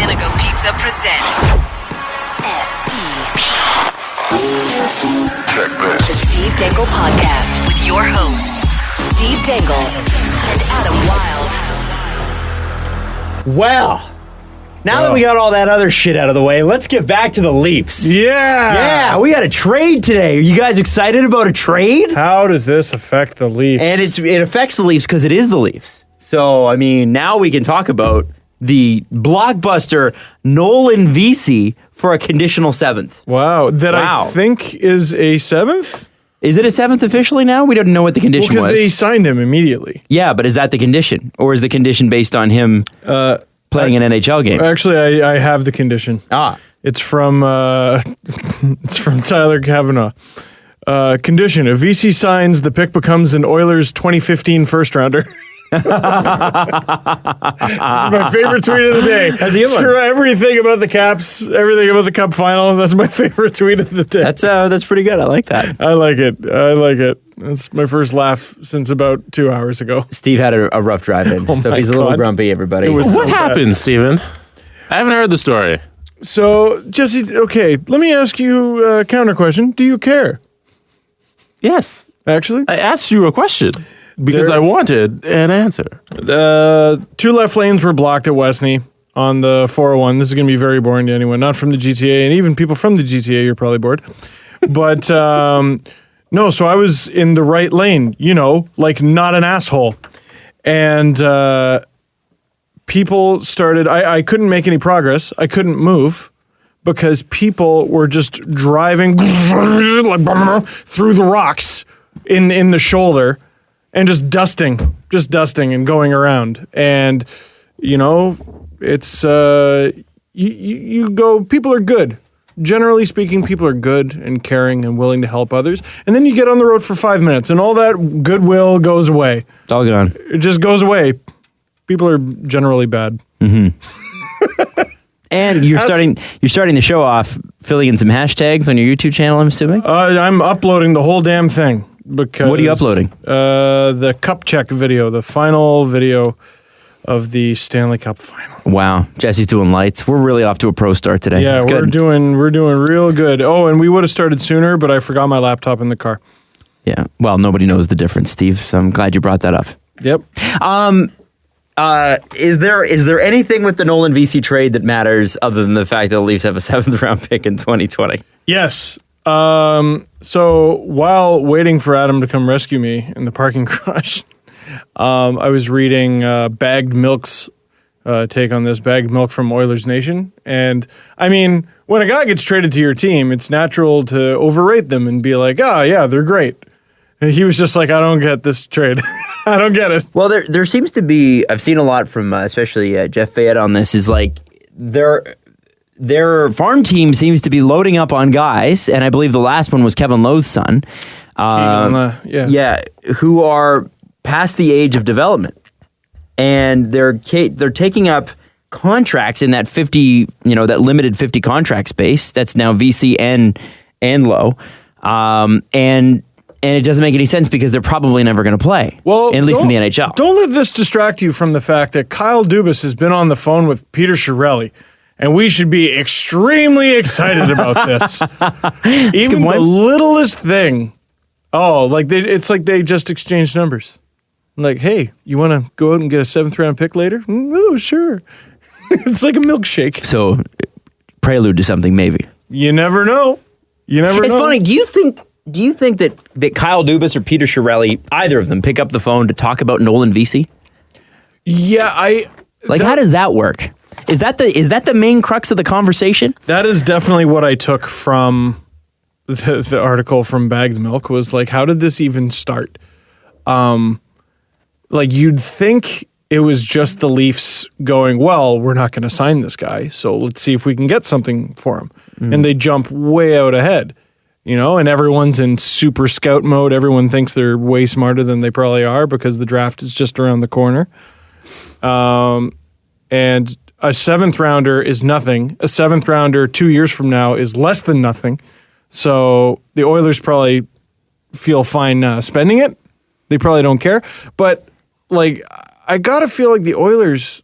Panago Pizza presents STP. The Steve Dangle Podcast with your hosts, Steve Dangle and Adam Wilde. Well, now that we got all that other shit out of the way, let's get back to the Leafs. Yeah, we got a trade today. Are you guys excited about a trade? How does this affect the Leafs? And it affects the Leafs because it is the Leafs. So, I mean, now we can talk about the blockbuster Nolan Vesey for a conditional 7th. Wow. I think is a 7th? Is it a 7th officially now? We don't know what the condition was. Because they signed him immediately. Yeah, but is that the condition? Or is the condition based on him playing an NHL game? Actually, I have the condition. It's from Tyler Kavanaugh. Condition: if Vesey signs, the pick becomes an Oilers 2015 first rounder. This is my favorite tweet of the day. Screw everything about the Caps, everything about the Cup final. That's my favorite tweet of the day. That's pretty good. I like that. I like it. That's my first laugh since about 2 hours ago. Steve had a rough drive in, so he's a little grumpy, everybody. What happened, Steven? I haven't heard the story. So, Jesse, okay, let me ask you a counter question. Do you care? Yes. Actually? I asked you a question because I wanted an answer. The 2 left lanes were blocked at Westney on the 401. This is going to be very boring to anyone, not from the GTA, and even people from the GTA, you're probably bored. But, no, so I was in the right lane, like not an asshole. And people started, I couldn't make any progress. I couldn't move because people were just driving through the rocks in the shoulder and just dusting and going around. And, it's, you go, people are good. Generally speaking, people are good and caring and willing to help others. And then you get on the road for 5 minutes and all that goodwill goes away. It's all gone. It just goes away. People are generally bad. Mm-hmm. And you're starting the show off filling in some hashtags on your YouTube channel, I'm assuming? I'm uploading the whole damn thing. Because what are you uploading? The cup check video, the final video of the Stanley Cup final. Wow, Jesse's doing lights. We're really off to a pro start today. Yeah, we're doing real good. Oh, and we would have started sooner, but I forgot my laptop in the car. Yeah, well, nobody knows the difference, Steve. So I'm glad you brought that up. Yep. Is there anything with the Nolan Vesey trade that matters other than the fact that the Leafs have a 7th round pick in 2020? Yes. So while waiting for Adam to come rescue me in the parking garage, I was reading Bagged Milk's take on this. Bagged Milk from Oilers Nation. And, I mean, when a guy gets traded to your team, it's natural to overrate them and be like, yeah, they're great. And he was just like, I don't get this trade. I don't get it. Well, there seems to be, I've seen a lot from especially Jeff Fayette on this, is like their farm team seems to be loading up on guys, and I believe the last one was Kevin Lowe's son. Who are past the age of development. And they're taking up contracts in that 50, that limited 50 contract space. That's now VC and Lowe. And it doesn't make any sense because they're probably never going to play. Well, at least in the NHL. Don't let this distract you from the fact that Kyle Dubas has been on the phone with Peter Chiarelli, and we should be extremely excited about this. Even the littlest thing. Oh, it's like they just exchanged numbers. Like, hey, you want to go out and get a 7th round pick later? Oh, sure. It's like a milkshake. So, prelude to something, maybe. You never know. It's funny. Do you think that Kyle Dubas or Peter Chiarelli, either of them, pick up the phone to talk about Nolan Vesey? Yeah, how does that work? Is that the main crux of the conversation? That is definitely what I took from the article from Bagged Milk, was like, how did this even start? You'd think it was just the Leafs going, well, we're not going to sign this guy, so let's see if we can get something for him. And they jump way out ahead, and everyone's in super scout mode. Everyone thinks they're way smarter than they probably are because the draft is just around the corner. And a 7th rounder is nothing. A 7th rounder 2 years from now is less than nothing. So the Oilers probably feel fine spending it. They probably don't care. But, I got to feel like the Oilers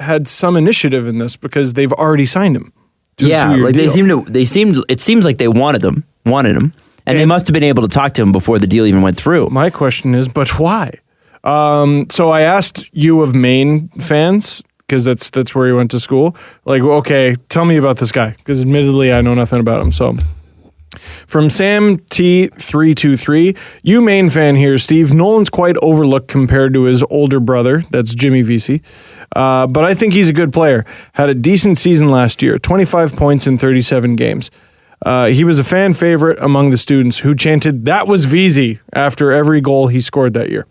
had some initiative in this because they've already signed him. To a Yeah, 2-year like deal. it seems like they wanted him, and they must have been able to talk to him before the deal even went through. My question is, but why? So I asked U of Maine fans, because that's where he went to school. Like, okay, tell me about this guy, because admittedly I know nothing about him. So from Sam T323, U Maine fan here, Steve. Nolan's quite overlooked compared to his older brother. That's Jimmy Vesey. But I think he's a good player. Had a decent season last year, 25 points in 37 games. He was a fan favorite among the students who chanted, "That was Vesey," after every goal he scored that year.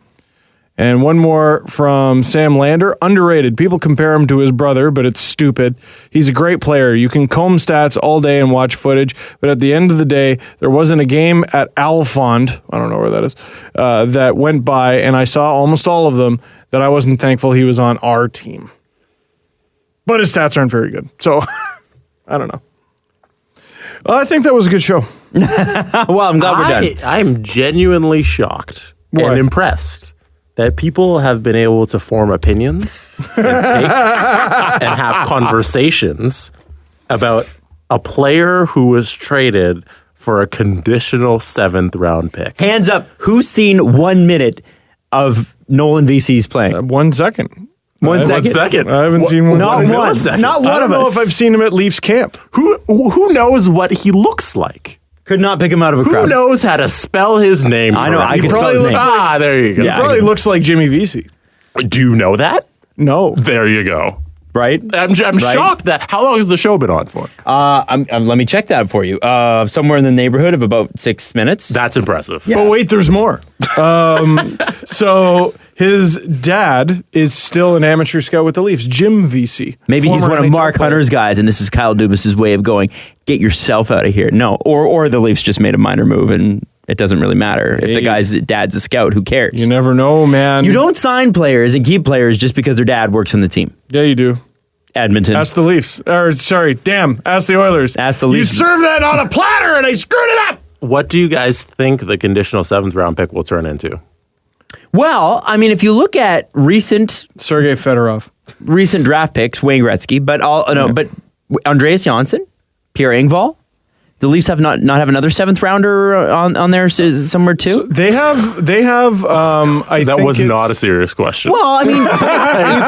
And one more from Sam Lander. Underrated. People compare him to his brother, but it's stupid. He's a great player. You can comb stats all day and watch footage, but at the end of the day, there wasn't a game at Alfond, I don't know where that is, that went by, and I saw almost all of them, that I wasn't thankful he was on our team. But his stats aren't very good. So, I don't know. Well, I think that was a good show. Well, I'm glad we're done. I'm genuinely shocked Why? and impressed that people have been able to form opinions and takes and have conversations about a player who was traded for a conditional 7th round pick. Hands up, who's seen 1 minute of Nolan Vesey's playing? 1 second. One second. I haven't seen one. Not Not one. Not one I don't of know us. if I've seen him at Leafs camp. Who knows what he looks like? Could not pick him out of a Who crowd. knows how to spell his name? I know, correctly? I can spell his name. There you go. Yeah. Probably looks like Jimmy Vesey. Do you know that? No. There you go. Right? I'm shocked that. How long has the show been on for? Let me check that for you. Somewhere in the neighborhood of about 6 minutes. That's impressive. But wait, there's more. So his dad is still an amateur scout with the Leafs, Jim Vesey. Maybe he's former one of NHL Mark player. Hunter's guys, and this is Kyle Dubas's way of going, get yourself out of here. No, or the Leafs just made a minor move, and it doesn't really matter. If the guy's dad's a scout, who cares? You never know, man. You don't sign players and keep players just because their dad works on the team. Yeah, you do. Edmonton. Ask the Leafs. Ask the Oilers. Ask the Leafs. You served that on a platter and I screwed it up. What do you guys think the conditional 7th round pick will turn into? Well, I mean, if you look at recent Sergei Fedorov. draft picks, Wayne Gretzky, but Andreas Janssen, Pierre Engvall, the Leafs have not have another 7th rounder on there somewhere too. So they have. I That think was it's- not a serious question. Well, I mean,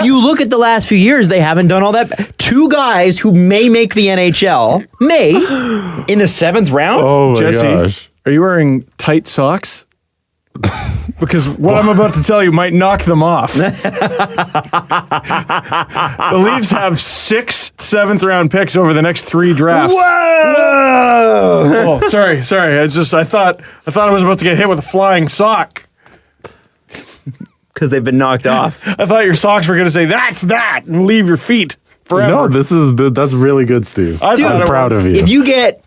if you look at the last few years, they haven't done all that. 2 guys who may make the NHL in the 7th round. oh my Jesse, gosh. are you wearing tight socks? Because what I'm about to tell you might knock them off. The Leafs have 6 7th round picks over the next 3 drafts. Whoa! Oh, sorry. I thought I was about to get hit with a flying sock. Because they've been knocked off. I thought your socks were going to say that's that and leave your feet forever. No, that's really good, Steve. I thought I'm it proud was. of you. If you get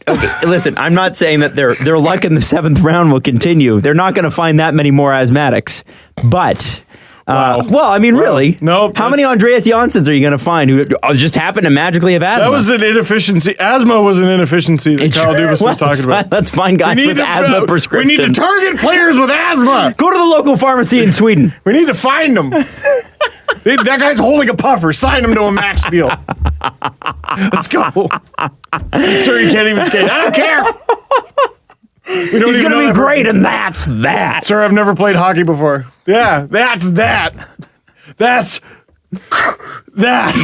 listen, I'm not saying that their luck in the 7th round will continue. They're not going to find that many more asthmatics, but. Well, I mean, really. no, How many Andreas Janssens are you going to find who just happen to magically have asthma? That was an inefficiency. Asthma was an inefficiency that Kyle Dubas was talking about. Let's find guys with asthma prescriptions. We need to target players with asthma. Go to the local pharmacy in Sweden. We need to find them. That guy's holding a puffer. Sign him to a max deal. Let's go. Sir, you can't even skate. I don't care. He's going to be great, and that's that. Sir, I've never played hockey before. Yeah, that's that. That's that.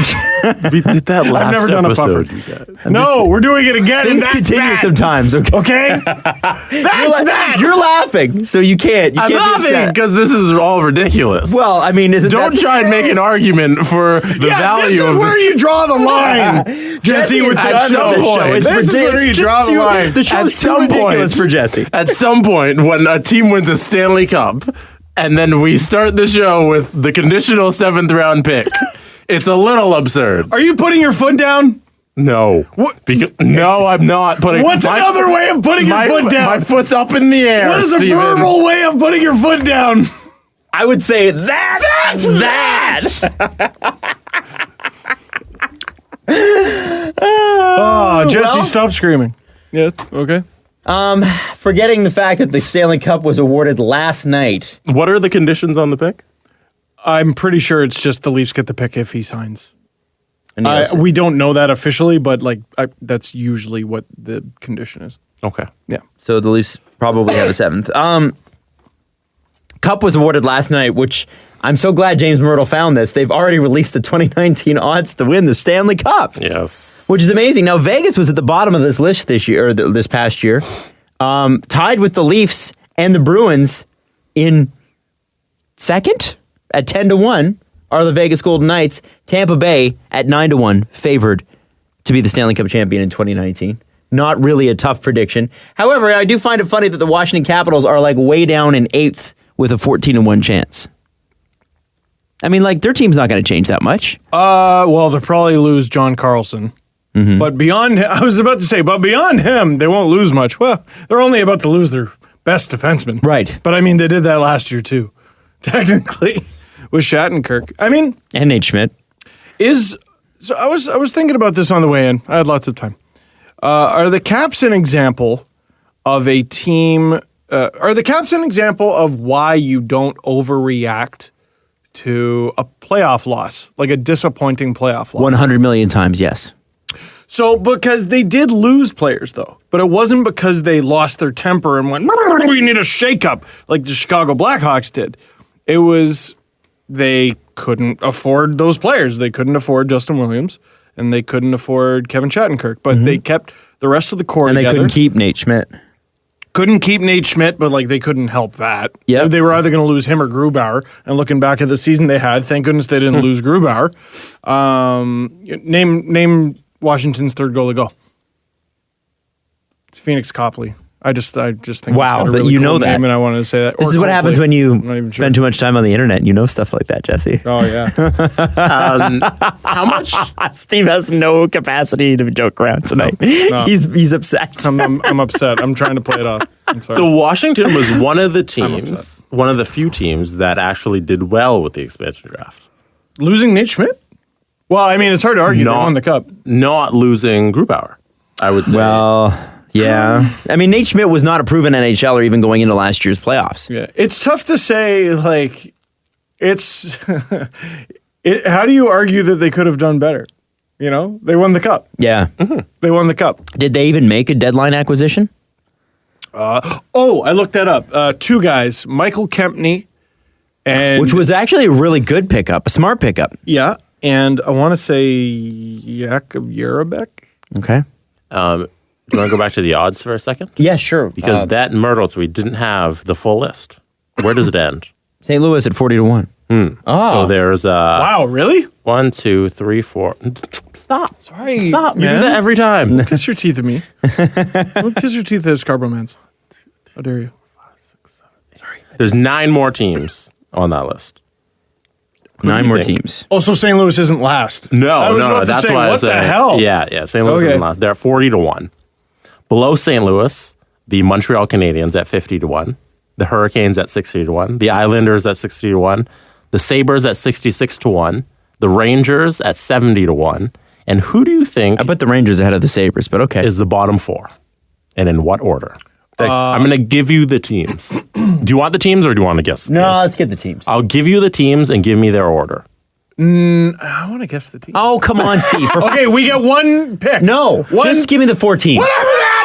We did that last I've never done a episode, puffer. you guys. No, we're doing it again. Things and that's continue that. sometimes, okay? Okay? That's that. You're laughing, so you can't. You I'm can't be laughing upset. because this is all ridiculous. Well, I mean, isn't Don't that... try and make an argument for the value this is of where this. you draw the line. Jesse, has with done the this show. show. It's This is where you ridiculous. draw Just the too- line. The show's At too some ridiculous point- for Jesse. At some point, when a team wins a Stanley Cup, and then we start the show with the conditional 7th round pick, it's a little absurd. Are you putting your foot down? No. What? No, I'm not putting. What's another way of putting your foot down? My foot's up in the air. What is a Steven. verbal way of putting your foot down? I would say that's that. Oh, Jesse, well- stop screaming. Yeah, okay. Forgetting the fact that the Stanley Cup was awarded last night. What are the conditions on the pick? I'm pretty sure it's just the Leafs get the pick if he signs. We don't know that officially, but that's usually what the condition is. Okay. Yeah. So the Leafs probably have a 7th. Cup was awarded last night, which I'm so glad James Myrtle found this. They've already released the 2019 odds to win the Stanley Cup. Yes. Which is amazing. Now, Vegas was at the bottom of this list this year, or this past year, tied with the Leafs and the Bruins in second at 10-1 are the Vegas Golden Knights. Tampa Bay at 9-1 favored to be the Stanley Cup champion in 2019. Not really a tough prediction. However, I do find it funny that the Washington Capitals are way down in 8th with a 14-1 chance. I mean, their team's not going to change that much. Well, they'll probably lose John Carlson. Mm-hmm. But beyond him, they won't lose much. Well, they're only about to lose their best defenseman. Right. But I mean, they did that last year too, technically, with Shattenkirk. I mean, and Nate Schmidt. So I was thinking about this on the way in. I had lots of time. Are the Caps an example of a team? Are the Caps an example of why you don't overreact to a playoff loss, like a disappointing playoff loss? 100 million times, yes. So, because they did lose players, though, but it wasn't because they lost their temper and went, we need a shakeup, like the Chicago Blackhawks did. It was they couldn't afford those players. They couldn't afford Justin Williams, and they couldn't afford Kevin Shattenkirk, but they kept the rest of the core together. And they couldn't keep Nate Schmidt. Couldn't keep Nate Schmidt, but they couldn't help that. Yeah, they were either going to lose him or Grubauer. And looking back at the season they had, thank goodness they didn't lose Grubauer. Name Washington's third goalie. Go. It's Phoenix Copley. I just think it's got a really cool name, and I wanted to say that. This is what happens when you spend too much time on the internet and you know stuff like that, Jesse. Oh yeah. How much? Steve has no capacity to joke around tonight. No. He's upset. I'm upset. I'm trying to play it off. I'm sorry. So Washington was one of the teams, one of the few teams that actually did well with the expansion draft. Losing Nate Schmidt? Well, I mean, it's hard to argue. They won the cup. Not losing Grubauer, I would say. Well, yeah. I mean, Nate Schmidt was not a proven NHLer even going into last year's playoffs. Yeah, it's tough to say. It's how do you argue that they could have done better? They won the cup. Yeah, they won the cup. Did they even make a deadline acquisition? I looked that up. Two guys, Michael Kempney, which was actually a really good pickup, a smart pickup. Yeah, and I want to say Jakub Jerabek. Okay. Do you want to go back to the odds for a second? Yeah, sure. Because that Myrtle tweet didn't have the full list. Where does it end? St. Louis at 40-1. Oh. So there's wow, really? 1, 2, 3, 4. Stop. Sorry. Stop. You do that every time. Don't kiss your teeth at me. Don't kiss your teeth at Scarborough Mans. How dare you? 5, 6, 7, 8. Sorry. There's 9 more teams on that list. 9 more teams. Oh, so St. Louis isn't last? No. That's why I said. What the hell? Yeah. St. Louis isn't last. They're 40-1. Below St. Louis, the Montreal Canadiens at 50-1, the Hurricanes at 60-1, the Islanders at 60-1, the Sabres at 66-1, the Rangers at 70-1, and who do you think? I put the Rangers ahead of the Sabres, but okay. Is the bottom 4, and in what order? I'm going to give you the teams. Do you want the teams or do you want to guess the teams? No, let's get the teams. I'll give you the teams and give me their order. I want to guess the teams. Oh, come on, Steve. Okay, we get one pick. No, just give me the 4 teams. Whatever that.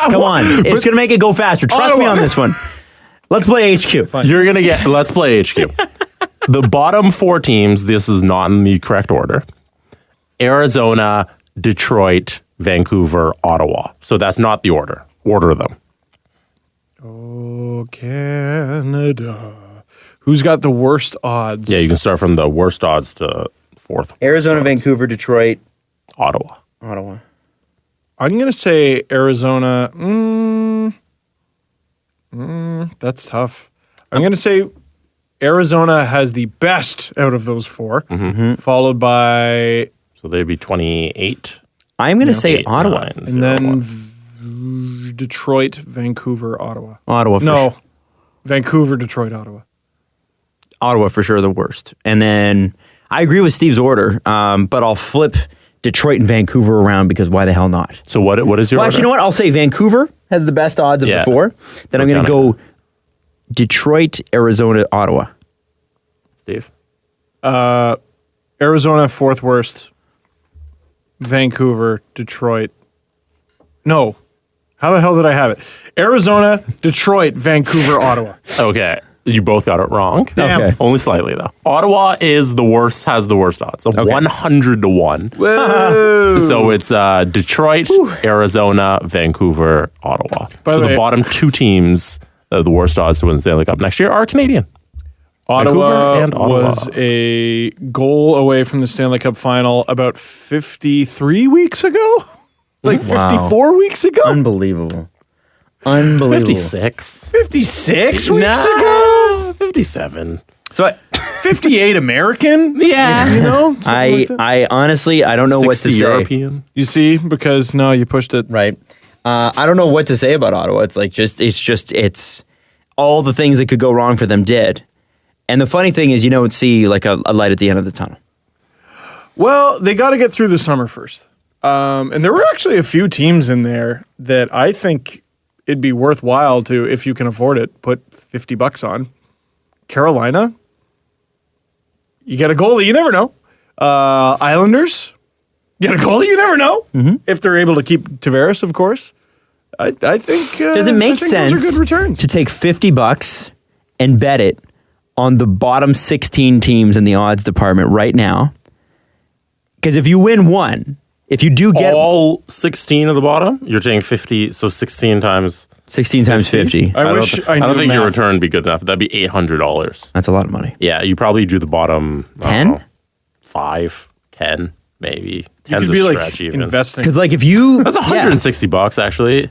Come on. It's going to make it go faster. Trust me on this one. Let's play HQ. Fine. You're going to get, let's play HQ. The bottom 4 teams, this is not in the correct order. Arizona, Detroit, Vancouver, Ottawa. So that's not the order. Order them. Oh, Canada. Who's got the worst odds? Yeah, you can start from the worst odds to 4th. Arizona, Vancouver, Detroit, Ottawa. I'm going to say Arizona. That's tough. I'm going to say Arizona has the best out of those 4, followed by... So they'd be 28. I'm going to say Ottawa. 9, and then Detroit, Vancouver, Ottawa. Ottawa for No, Vancouver, Detroit, Ottawa. Ottawa for sure the worst. And then I agree with Steve's order, but I'll flip Detroit and Vancouver around because why the hell not? So what is your order? Actually, you know what? I'll say Vancouver has the best odds of the 4. Then I'm going to go Detroit, Arizona, Ottawa. Steve? Arizona, 4th worst. Vancouver, Detroit. No. How the hell did I have it? Arizona, Detroit, Vancouver, Ottawa. Okay. You both got it wrong. Damn. Okay. Only slightly, though. Ottawa has the worst odds of 100-1. Whoa. So it's Detroit, Arizona, Vancouver, Ottawa. By So the the way- bottom two teams, the worst odds to win the Stanley Cup next year, are Canadian. Ottawa Vancouver and Ottawa. was a goal away from the Stanley Cup final about 53 weeks ago? Like Wow. 54 weeks ago? Unbelievable. Unbelievable. 56. 56 weeks ago? 57. So 58 American? Yeah. You know? Something like that. I honestly, I don't know what to 60 say. European. You see? Because, no, you pushed it. Right. I don't know what to say about Ottawa. It's like it's all the things that could go wrong for them did. And the funny thing is, you don't see like a light at the end of the tunnel. Well, they got to get through the summer first. And there were actually a few teams in there that I think it'd be worthwhile to, if you can afford it, put $50 on. Carolina, you get a goalie, you never know. Islanders, get a goalie, you never know. If they're able to keep Tavares, of course. I think. Does it make sense Those are good returns. to take $50 and bet it on the bottom 16 teams in the odds department right now? Because if you win one, if you do get All 16 at the bottom, you're taking 50, so 16 times 16 times 50, I wish I don't knew think your math. return would be good enough. That'd be $800. that's a lot of money. Yeah, you probably do the bottom 10? 5, 10, maybe. You 10's could be a like stretch even. investing. Because like if you That's $160 actually.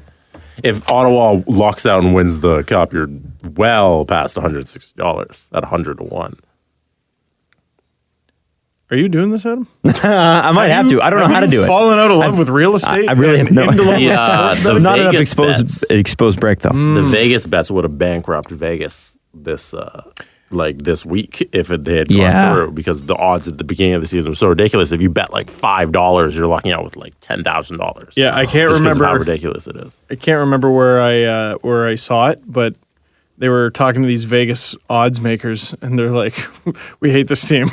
If Ottawa locks out and wins the cup, you're well past $160 at 100-1. Are you doing this, Adam? I might have to. I don't know how to do it. Fallen out of love with real estate? I really and have no- into love with Yeah, sports the betting? Not enough Vegas bets. exposed break though. The Vegas bets would have bankrupt Vegas this week if they had gone Yeah. through, because the odds at the beginning of the season were so ridiculous. If you bet like $5, you're locking out with like $10,000. Yeah, I can't Just 'cause of remember. how ridiculous it is. I can't remember where I saw it, but they were talking to these Vegas odds makers, and they're like, "We hate this team.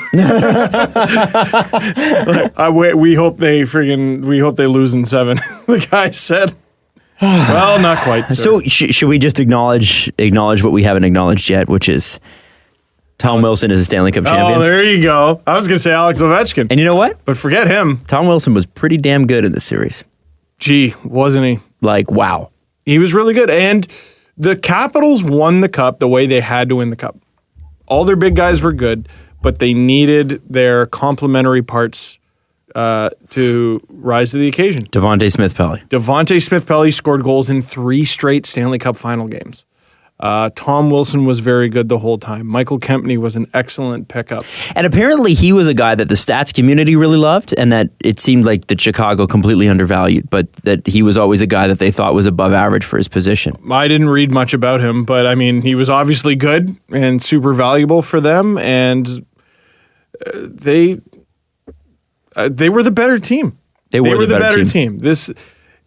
we hope they lose in 7." The guy said, "Well, not quite." Sir. So should we just acknowledge what we haven't acknowledged yet, which is Tom Wilson is a Stanley Cup champion. Oh, there you go. I was going to say Alex Ovechkin, And you know what? but forget him. Tom Wilson was pretty damn good in this series. Gee, wasn't he? Like, wow. He was really good. And the Capitals won the cup the way they had to win the cup. All their big guys were good, but they needed their complementary parts to rise to the occasion. Devontae Smith-Pelly. Devontae Smith-Pelly scored goals in 3 straight Stanley Cup final games. Tom Wilson was very good the whole time. Michael Kempney was an excellent pickup. And apparently he was a guy that the stats community really loved, and that it seemed like that Chicago completely undervalued, but that he was always a guy that they thought was above average for his position. I didn't read much about him, but I mean, he was obviously good and super valuable for them, and they were the better team. They were the better team. This,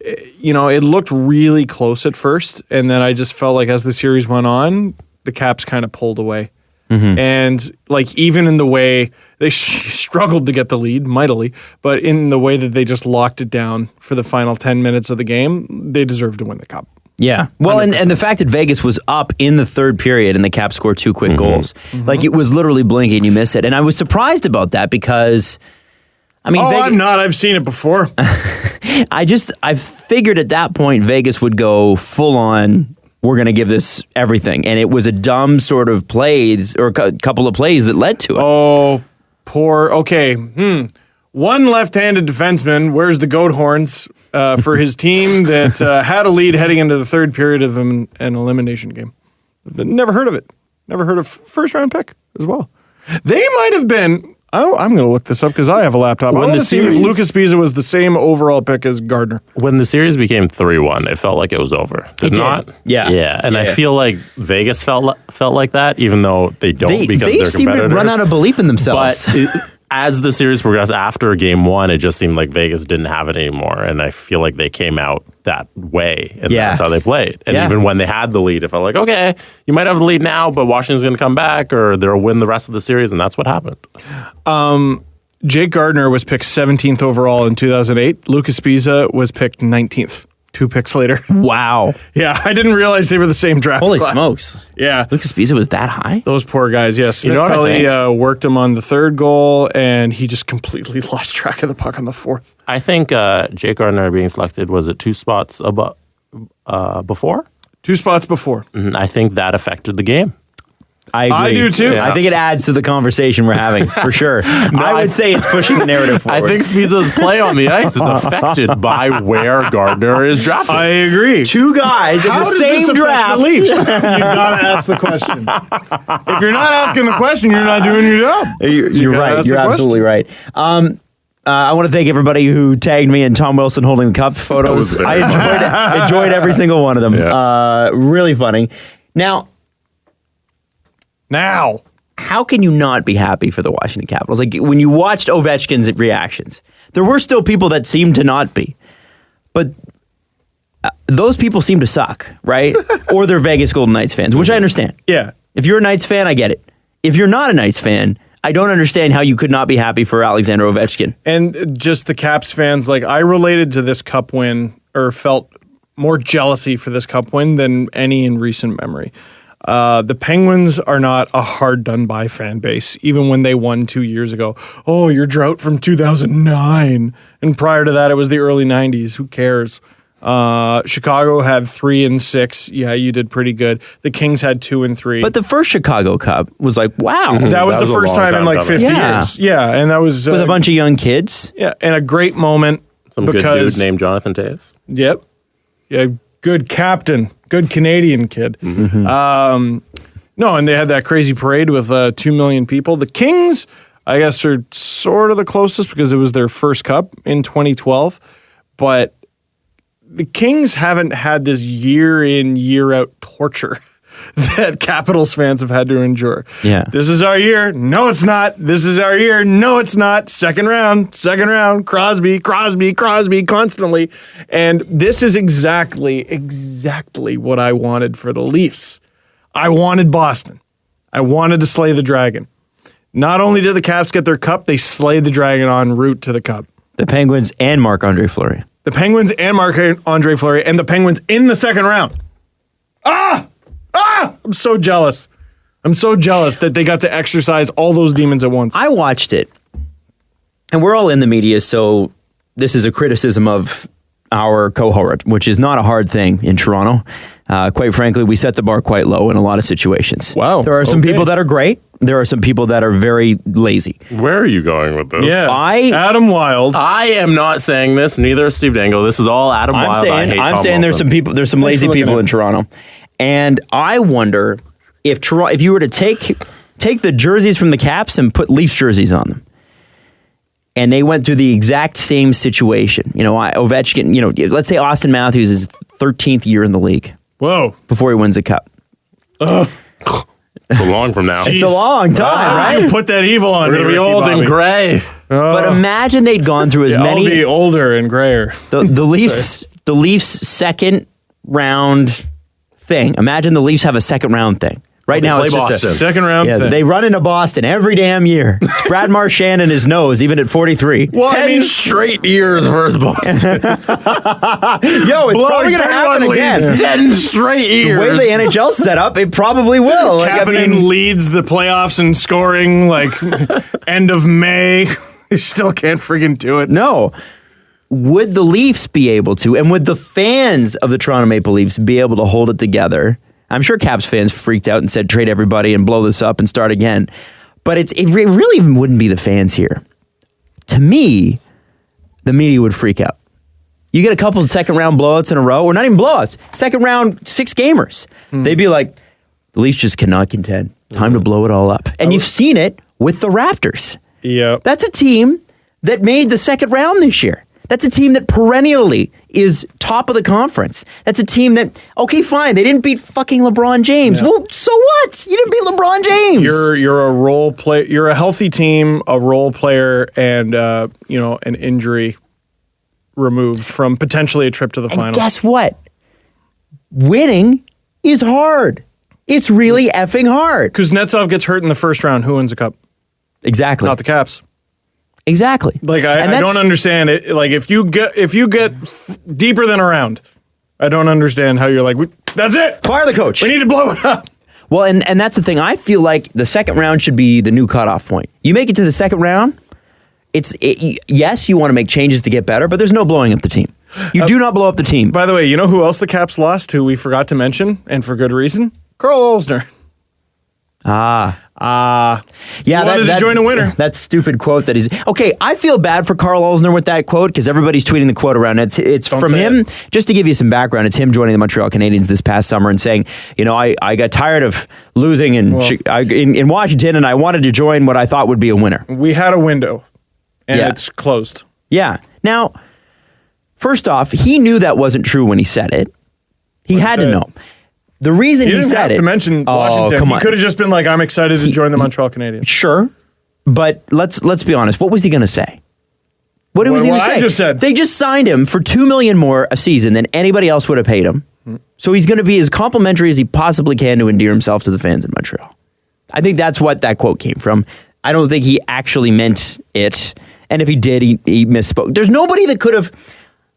it looked really close at first, and then I just felt like as the series went on, the Caps kind of pulled away. And like even in the way they struggled to get the lead mightily, but in the way that they just locked it down for the final 10 minutes of the game, they deserved to win the cup. Yeah. Well, and the fact that Vegas was up in the third period and the Caps scored 2 quick goals, like it was literally blink and you miss it. And I was surprised about that because, I mean, I'm not. I've seen it before. I figured at that point Vegas would go full on, we're going to give this everything. And it was a dumb sort of plays or a couple of plays that led to it. Oh, poor. Okay. One left-handed defenseman wears the goat horns for his team that had a lead heading into the third period of an elimination game. Never heard of it. Never heard of first-round pick as well. They might have been. I'm going to look this up because I have a laptop. I want to see if Lucas Pisa was the same overall pick as Gardiner. When the series became 3-1, it felt like it was over. Did it not? Yeah. Yeah. And Yeah. I feel like Vegas felt like that, even though they don't because they they're seem to competitors. run out of belief in themselves. But as the series progressed after game 1, it just seemed like Vegas didn't have it anymore. And I feel like they came out that way. And Yeah. that's how they played. And Yeah. even when they had the lead, it felt like, okay, you might have the lead now, but Washington's going to come back or they'll win the rest of the series. And that's what happened. Jake Gardiner was picked 17th overall in 2008. Lucas Spiza was picked 19th, 2 picks later. Wow. Yeah, I didn't realize they were the same draft Holy class. smokes. Yeah. Lucas Spiza was that high? Those poor guys. Yeah, Smith know what I Pelly worked him on the 3rd goal, and he just completely lost track of the puck on the 4th. I think Jake Gardiner being selected was it 2 spots before? 2 spots before. I think that affected the game. I agree. I do too. Yeah. I think it adds to the conversation we're having, for sure. I would say it's pushing the narrative forward. I think Spiza's play on the ice is affected by where Gardiner is drafted. I agree. 2 guys in How the does same this affect draft. the Leafs? You gotta ask the question. If you're not asking the question, you're not doing your job. You're gotta right. ask You're the absolutely right. I want to thank everybody who tagged me in Tom Wilson holding the cup photos. very I enjoyed every single one of them. Yeah. Really funny. Now, how can you not be happy for the Washington Capitals? Like, when you watched Ovechkin's reactions, there were still people that seemed to not be. But those people seem to suck, right? Or they're Vegas Golden Knights fans, which I understand. Yeah. If you're a Knights fan, I get it. If you're not a Knights fan, I don't understand how you could not be happy for Alexander Ovechkin. And just the Caps fans, like, I related to this cup win, or felt more jealousy for this cup win than any in recent memory. The Penguins are not a hard done by fan base, even when they won 2 years ago. Oh, your drought from 2009. And prior to that, it was the early 90s. Who cares? Chicago had 3 and 6. Yeah, you did pretty good. The Kings had 2 and 3. But the first Chicago Cup was like, wow. that was That was the a first long time in time like coming. 50 Yeah. years. Yeah, and that was With a bunch of young kids. yeah, and a great moment. Some good because, dude named Jonathan Toews. Yep. Yeah, good captain. Good Canadian kid. No, and they had that crazy parade with 2 million people. The Kings, I guess, are sort of the closest because it was their first cup in 2012. But the Kings haven't had this year in, year out torture that Capitals fans have had to endure. Yeah. This is our year. No, it's not. This is our year. No, it's not. Second round. Crosby, constantly. And this is exactly what I wanted for the Leafs. I wanted Boston. I wanted to slay the dragon. Not only did the Caps get their cup, they slayed the dragon en route to the cup. The Penguins and Marc-Andre Fleury. The Penguins and Marc-Andre Fleury, and the Penguins in the second round. I'm so jealous. I'm so jealous that they got to exercise all those demons at once. I watched it, and we're all in the media, so this is a criticism of our cohort, which is not a hard thing in Toronto. Quite frankly, we set the bar quite low in a lot of situations. Wow. There are some Okay. people that are great. There are some people that are very lazy. Where are you going with this? Yeah. I- Adam Wilde. I am not saying this. Neither is Steve Dangle. This is all Adam Wilde. I hate I'm Tom saying there's Wilson. some people, there's some Thanks lazy for looking people at in it. Toronto, and I wonder if you were to take the jerseys from the Caps and put Leafs jerseys on them, and they went through the exact same situation. You know, Ovechkin. You know, let's say Austin Matthews is 13th year in the league Whoa. before he wins a cup. So long from now. It's a long time, right? You put that evil on We're me, going to be Ricky old Bobby. and gray. But imagine they'd gone through as I'll many. be older and grayer. The Leafs second round thing. Imagine the Leafs have a second round thing. Right now, play it's just Boston. Second round yeah, thing. they run into Boston every damn year. It's Brad Marchand and his nose, even at 43. Well, 10 straight years versus Boston. Yo, it's probably going to happen again. 10 straight The years. way the NHL's set up, it probably will. Like, I Kapanen mean, leads the playoffs in scoring like end of May. He still can't friggin' do it. no. Would the Leafs be able to, and would the fans of the Toronto Maple Leafs be able to hold it together? I'm sure Caps fans freaked out and said, trade everybody and blow this up and start again. But it really wouldn't be the fans here. To me, the media would freak out. You get a couple of second round blowouts in a row, or not even blowouts, second round 6 gamers. They'd be like, the Leafs just cannot contend. Time to blow it all up. And you've seen it with the Raptors. Yep. That's a team that made the second round this year. That's a team that perennially is top of the conference. That's a team that, okay, fine, they didn't beat fucking LeBron James. Yeah. Well, so what? You didn't beat LeBron James. You're a role play. You're a healthy team, a role player, and an injury removed from potentially a trip to the and final. guess what? Winning is hard. It's really effing hard. Kuznetsov gets hurt in the first round. Who wins the cup? Exactly. Not the Caps. Exactly. Like I don't understand it. Like if you get deeper than a round, I don't understand how you're like, that's it. Fire the coach. We need to blow it up. Well, and that's the thing. I feel like the second round should be the new cutoff point. You make it to the second round, yes, you want to make changes to get better, but there's no blowing up the team. You do not blow up the team. By the way, you know who else the Caps lost, who we forgot to mention, and for good reason? Carl Olsner. Yeah, he wanted to join a winner. That stupid quote that he's... Okay, I feel bad for Carl Olsner with that quote because everybody's tweeting the quote around. It's from him. Just to give you some background, it's him joining the Montreal Canadiens this past summer and saying, I got tired of losing in Washington and I wanted to join what I thought would be a winner. We had a window, and it's closed. Yeah. Now, first off, he knew that wasn't true when he said it. He had to know. The reason he said it... He didn't have to mention Washington. Come on. He could have just been like, I'm excited to join the Montreal Canadiens. Sure. But let's be honest. What was he going to say? What was he going to say? I just said. They just signed him for $2 million more a season than anybody else would have paid him. So he's going to be as complimentary as he possibly can to endear himself to the fans in Montreal. I think that's what that quote came from. I don't think he actually meant it. And if he did, he misspoke. There's nobody that could have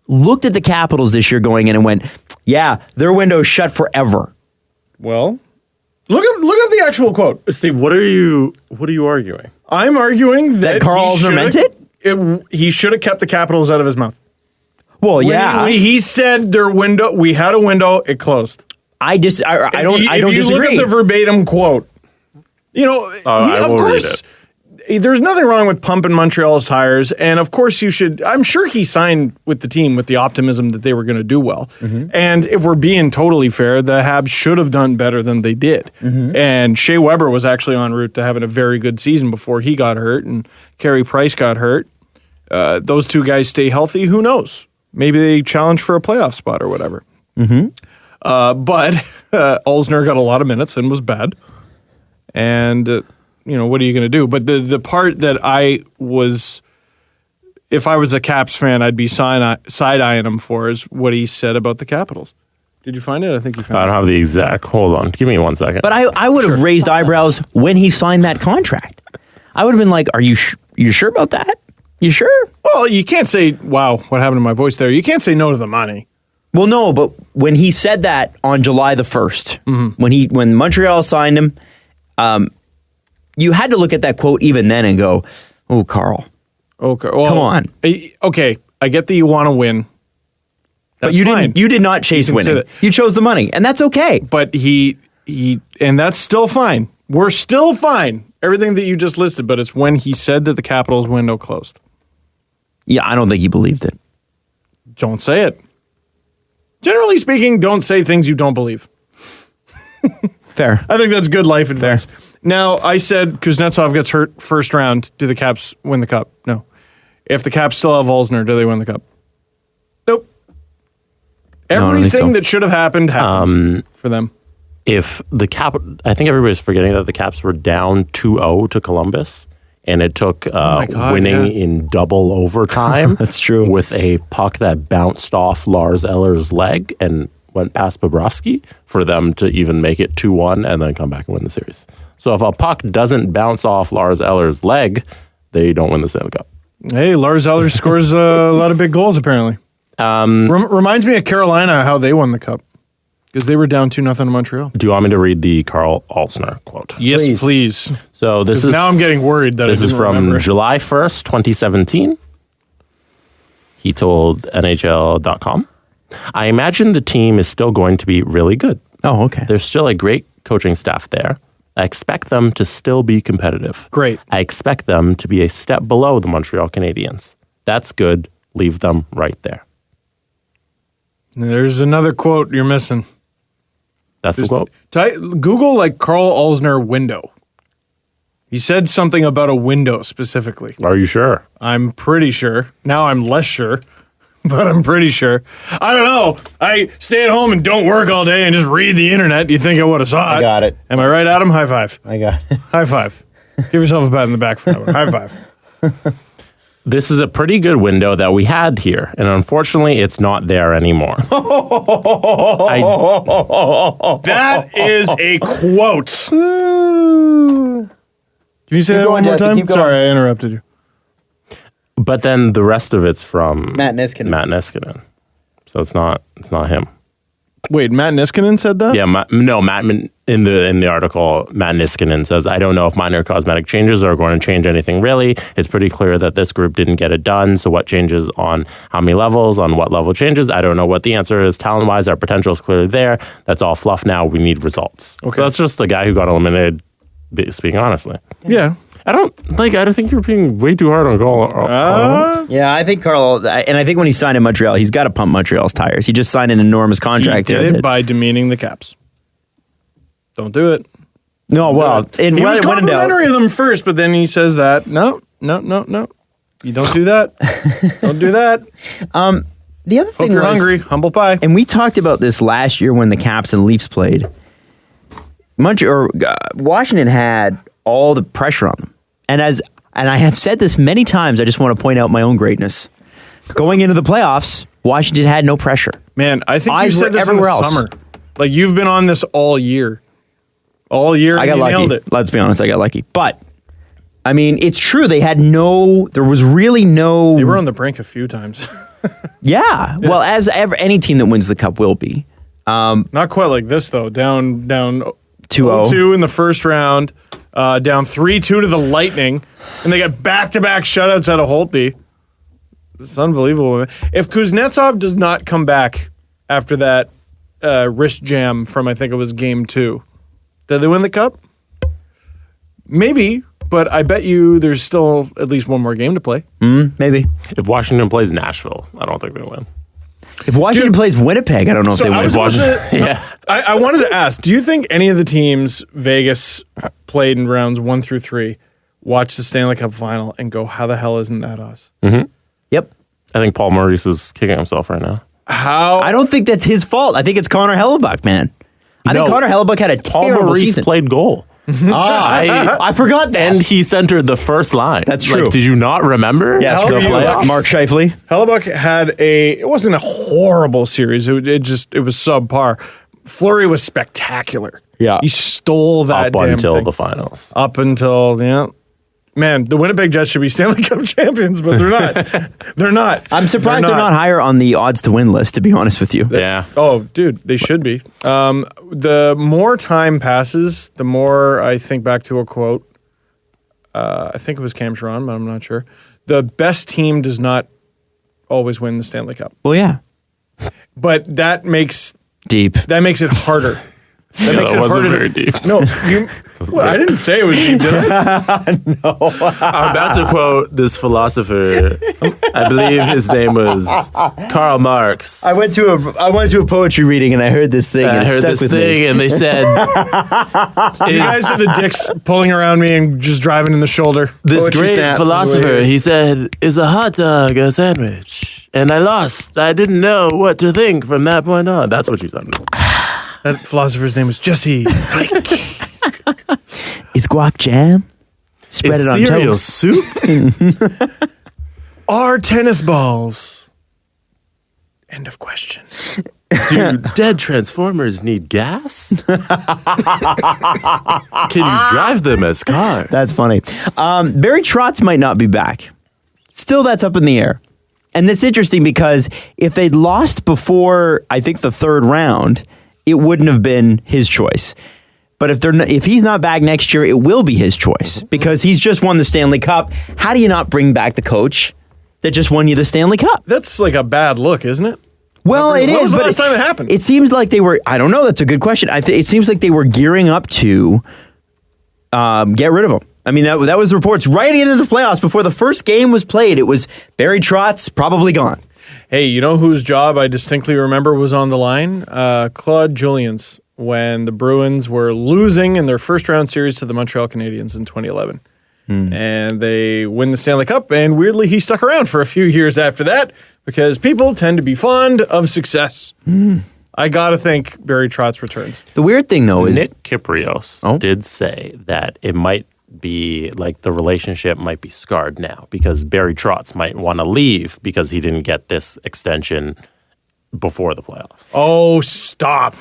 looked at the Capitals this year going in and went, yeah, their window's shut forever. Well, look up the actual quote. Steve, what are you arguing? I'm arguing that Carl Olsner meant it? He should have kept the Capitals out of his mouth. Well, when he said their window, we had a window, it closed. I don't disagree. If you look at the verbatim quote, of course, there's nothing wrong with pumping Montreal's tires, and of course you should. I'm sure he signed with the team with the optimism that they were going to do well. Mm-hmm. And if we're being totally fair, the Habs should have done better than they did. Mm-hmm. And Shea Weber was actually en route to having a very good season before he got hurt, and Carey Price got hurt. Those two guys stay healthy. Who knows? Maybe they challenge for a playoff spot or whatever. Mm-hmm. But Olsner got a lot of minutes and was bad. And what are you going to do? But the part that if I was a Caps fan, I'd be side-eyeing him for is what he said about the Capitals. Did you find it? I think you found it. I don't have the exact. Hold on. Give me 1 second. But I would have raised eyebrows when he signed that contract. I would have been like, are you sure about that? You sure? Well, you can't say, wow, what happened to my voice there? You can't say no to the money. Well, no, but when he said that on July the 1st, mm-hmm. when Montreal signed him, you had to look at that quote even then and go, oh, Carl. Okay, well, come on. Okay, I get that you want to win. But you did not chase winning. You chose the money, and that's okay. But he and that's still fine. We're still fine. Everything that you just listed, but it's when he said that the Capitals window closed. Yeah, I don't think he believed it. Don't say it. Generally speaking, don't say things you don't believe. Fair. I think that's good life advice. Fair. Now, I said Kuznetsov gets hurt first round. Do the Caps win the Cup? No. If the Caps still have Olsner, do they win the Cup? Nope. Everything that should have happened for them. If the I think everybody's forgetting that the Caps were down 2-0 to Columbus, and it took winning in double overtime. That's true. With a puck that bounced off Lars Eller's leg and went past Bobrovsky for them to even make it 2-1 and then come back and win the series. So if a puck doesn't bounce off Lars Eller's leg, they don't win the Stanley Cup. Hey, Lars Eller scores a lot of big goals, apparently. Reminds me of Carolina, how they won the Cup. Because they were down 2-0 to Montreal. Do you want me to read the Carl Olsner quote? Yes, please. So this is... Now I'm getting worried that this is from July 1st, 2017. He told NHL.com, I imagine the team is still going to be really good. Oh, okay. There's still a great coaching staff there. I expect them to still be competitive. Great. I expect them to be a step below the Montreal Canadiens. That's good. Leave them right there. There's another quote you're missing. That's the quote. Google Carl Olsner window. He said something about a window specifically. Are you sure? I'm pretty sure. Now I'm less sure, but I'm pretty sure. I don't know. I stay at home and don't work all day and just read the internet. You think I would have saw it. I got it. Am I right, Adam? High five. I got it. High five. Give yourself a pat in the back for that one. High five. This is a pretty good window that we had here, and unfortunately, it's not there anymore. That is a quote. Can you say that one more time? Sorry, I interrupted you. But then the rest of it's from Matt Niskanen. So it's not him. Wait, Matt Niskanen said that? Yeah, Matt in the article, Matt Niskanen says, I don't know if minor cosmetic changes are going to change anything really. It's pretty clear that this group didn't get it done. So what changes on how many levels, on what level changes? I don't know what the answer is. Talent-wise, our potential is clearly there. That's all fluff now. We need results. Okay. So that's just the guy who got eliminated, speaking honestly. Yeah. I think you're being way too hard on Carl. Yeah, I think Carl, and I think when he signed in Montreal, he's got to pump Montreal's tires. He just signed an enormous contract. He did it by demeaning the Caps. Don't do it. No, well, he was complimentary of them first, but then he says that, no. You don't do that. Don't do that. The other thing Hope you're hungry. Humble pie. And we talked about this last year when the Caps and Leafs played. Washington had all the pressure on them. And I have said this many times, I just want to point out my own greatness. Going into the playoffs, Washington had no pressure. Man, I think you said this in the summer. Like, you've been on this all year. All year, I got lucky. Nailed it. Let's be honest, I got lucky. But, I mean, it's true. There was really no... They were on the brink a few times. Yeah. Well, as any team that wins the Cup will be. Not quite like this, though. Down 2-0 in the first round. Down 3-2 to the Lightning, and they got back-to-back shutouts out of Holtby. It's unbelievable. If Kuznetsov does not come back after that wrist jam from, I think it was game 2, did they win the Cup? Maybe, but I bet you there's still at least one more game to play. Maybe. If Washington plays Nashville, I don't think they win. If Washington plays Winnipeg, I don't know if they win. I wanted to ask, do you think any of the teams Vegas played in rounds 1 through 3 watch the Stanley Cup final and go, how the hell isn't that us? Mm-hmm. Yep. I think Paul Maurice is kicking himself right now. How? I don't think that's his fault. I think it's Connor Hellebuck, man. I think Connor Hellebuck had a terrible Paul Maurice season. Played goal. I forgot that. And he centered the first line. That's true. Did you not remember? Yes, Mark Scheifele. Hellebuck had it wasn't a horrible series. It was subpar. Fleury was spectacular. Yeah. He stole that up until thing. the finals. Up until, Man, the Winnipeg Jets should be Stanley Cup champions, but they're not. They're not. I'm surprised they're not higher on the odds to win list, to be honest with you. Oh, dude, they should be. The more time passes, the more I think back to a quote. I think it was Cam Sharon, but I'm not sure. The best team does not always win the Stanley Cup. Well, yeah. But that makes Deep. That makes it harder. That wasn't very deep. No, I didn't say it was deep, did I? No. I'm about to quote this philosopher. I believe his name was Karl Marx. I went to a poetry reading and I heard this thing. I heard this thing and they said, "You guys are the dicks pulling around me and just driving in the shoulder." This Poetry great stamps. philosopher, he said, "Is a hot dog a sandwich?" And I lost. I didn't know what to think from that point on. That's what you thought. That philosopher's name was Jesse. Is guac jam? Spread it on cereal toast. soup? Are tennis balls? End of question. Do dead transformers need gas? Can you drive them as cars? That's funny. Barry Trotz might not be back. Still, that's up in the air. And that's interesting because if they'd lost before, I think, the third round, it wouldn't have been his choice. But if he's not back next year, it will be his choice because he's just won the Stanley Cup. How do you not bring back the coach that just won you the Stanley Cup? That's like a bad look, isn't it? Well, it is. When was the but last time it happened? It seems like they were. I don't know. That's a good question. It seems like they were gearing up to get rid of him. I mean, that was reports right into the playoffs before the first game was played. It was Barry Trotz probably gone. Hey, you know whose job I distinctly remember was on the line? Claude Julien's, when the Bruins were losing in their first round series to the Montreal Canadiens in 2011. And they win the Stanley Cup, and weirdly he stuck around for a few years after that because people tend to be fond of success. I gotta think Barry Trotz returns. The weird thing, though, is Nick Kyprios did say that it might be like the relationship might be scarred now because Barry Trotz might want to leave because he didn't get this extension before the playoffs. Oh, stop.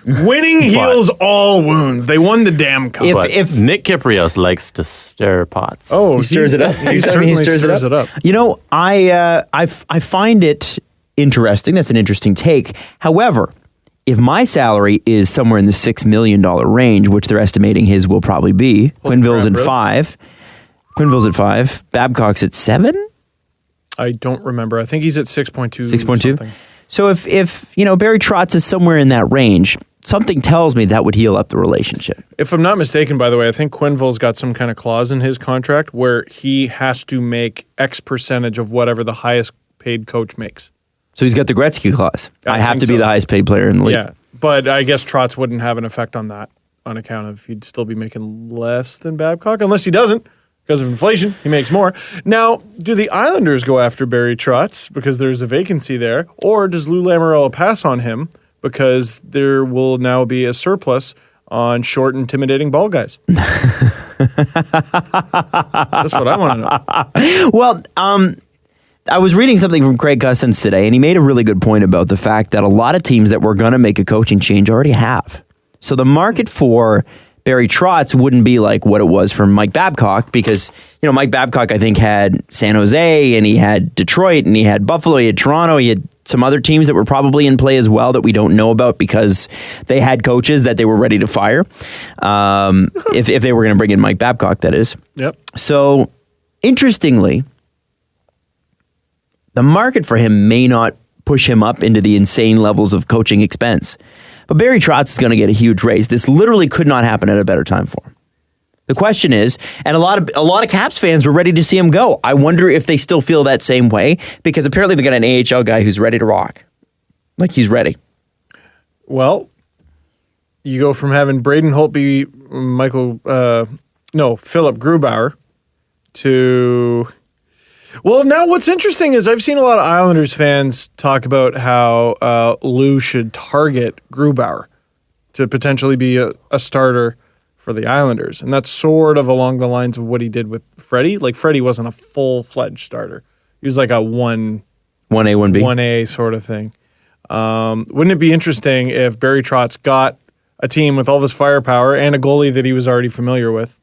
Winning heals all wounds. They won the damn cup. If Nick Kyprios likes to stir pots. Oh, he stirs it up. He certainly stirs it up. You know, I find it interesting. That's an interesting take. However, if my salary is somewhere in the $6 million range, which they're estimating his will probably be, Quenneville's at 5. Quenneville's at 5. Babcock's at 7? I don't remember. I think he's at 6.2. 6.2? So if Barry Trotz is somewhere in that range, something tells me that would heal up the relationship. If I'm not mistaken, by the way, I think Quenneville's got some kind of clause in his contract where he has to make X percentage of whatever the highest paid coach makes. So he's got the Gretzky clause. I have to be so. the highest paid player in the league. Yeah, but I guess Trotz wouldn't have an effect on that on account of he'd still be making less than Babcock, unless he doesn't. Because of inflation, he makes more. Now, do the Islanders go after Barry Trotz because there's a vacancy there? Or does Lou Lamoriello pass on him because there will now be a surplus on short, intimidating ball guys? That's what I want to know. Well, I was reading something from Craig Custance today, and he made a really good point about the fact that a lot of teams that were going to make a coaching change already have. So the market for Barry Trotz wouldn't be like what it was for Mike Babcock because, Mike Babcock, I think, had San Jose and he had Detroit and he had Buffalo, he had Toronto, he had some other teams that were probably in play as well that we don't know about because they had coaches that they were ready to fire. If they were going to bring in Mike Babcock, that is. Yep. So, interestingly, the market for him may not push him up into the insane levels of coaching expense. But Barry Trotz is going to get a huge raise. This literally could not happen at a better time for him. The question is, and a lot of Caps fans were ready to see him go. I wonder if they still feel that same way because apparently they got an AHL guy who's ready to rock. Like he's ready. Well, you go from having Braden Holtby, Philip Grubauer to... Well, now what's interesting is I've seen a lot of Islanders fans talk about how Lou should target Grubauer to potentially be a starter for the Islanders. And that's sort of along the lines of what he did with Freddie. Like, Freddie wasn't a full-fledged starter. He was like a 1A, 1B sort of thing. Wouldn't it be interesting if Barry Trotz got a team with all this firepower and a goalie that he was already familiar with?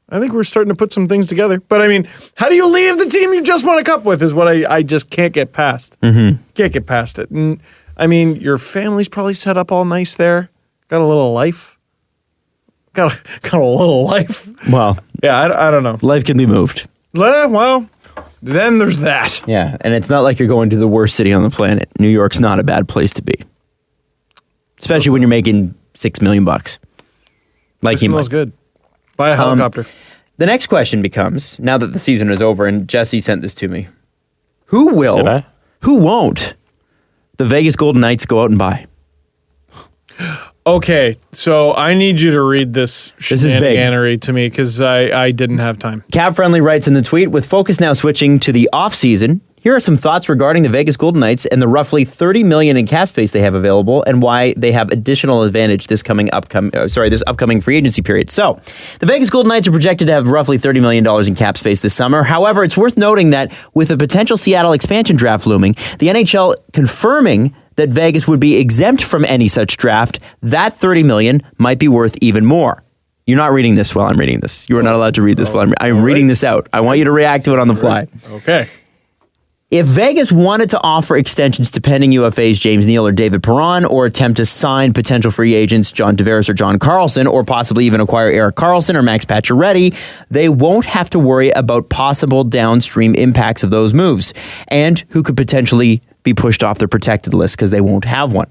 I think we're starting to put some things together. But, I mean, how do you leave the team you just won a cup with is what I just can't get past. Mm-hmm. Can't get past it. And, I mean, your family's probably set up all nice there. Got a little life. Got a little life. Well. Yeah, I don't know. Life can be moved. Well, then there's that. Yeah, and it's not like you're going to the worst city on the planet. New York's not a bad place to be. Especially when you're making $6 million. Like he smells might. Good. Buy a helicopter. The next question becomes, now that the season is over, and Jesse sent this to me, who will, Did I? who won't the Vegas Golden Knights go out and buy? Okay, so I need you to read this This is big. shenaniganery to me because I didn't have time. Cap Friendly writes in the tweet, with focus now switching to the offseason, here are some thoughts regarding the Vegas Golden Knights and the roughly $30 million in cap space they have available and why they have additional advantage this upcoming free agency period. So, the Vegas Golden Knights are projected to have roughly $30 million in cap space this summer. However, it's worth noting that with a potential Seattle expansion draft looming, the NHL confirming that Vegas would be exempt from any such draft, that $30 million might be worth even more. You're not reading this while I'm reading this. You are not allowed to read this while I'm reading this out. I want you to react to it on the fly. Okay. If Vegas wanted to offer extensions to pending UFAs James Neal or David Perron, or attempt to sign potential free agents John Tavares or John Carlson, or possibly even acquire Erik Karlsson or Max Pacioretty, they won't have to worry about possible downstream impacts of those moves, and who could potentially be pushed off their protected list because they won't have one.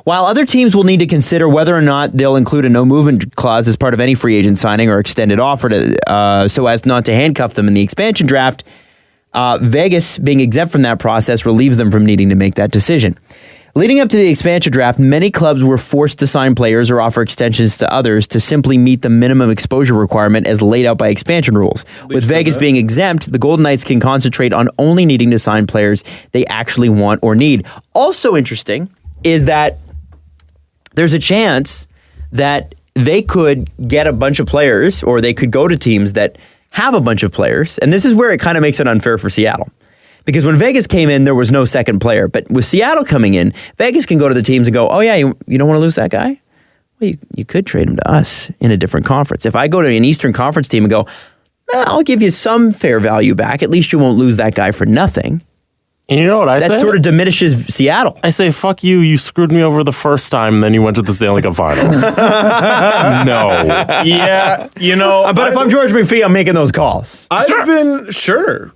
While other teams will need to consider whether or not they'll include a no-movement clause as part of any free agent signing or extended offer so as not to handcuff them in the expansion draft, Vegas being exempt from that process relieves them from needing to make that decision. Leading up to the expansion draft, many clubs were forced to sign players or offer extensions to others to simply meet the minimum exposure requirement as laid out by expansion rules. With Vegas being exempt, the Golden Knights can concentrate on only needing to sign players they actually want or need. Also interesting is that there's a chance that they could get a bunch of players, or they could go to teams that have a bunch of players, and this is where it kind of makes it unfair for Seattle. Because when Vegas came in, there was no second player. But with Seattle coming in, Vegas can go to the teams and go, oh, yeah, you don't want to lose that guy? Well, you could trade him to us in a different conference. If I go to an Eastern Conference team and go, I'll give you some fair value back, at least you won't lose that guy for nothing. And you know what I say? That sort of diminishes Seattle. I say, fuck you. You screwed me over the first time, then you went to the Stanley Cup final. No. Yeah, But if I'm George McPhee, I'm making those calls. I've been,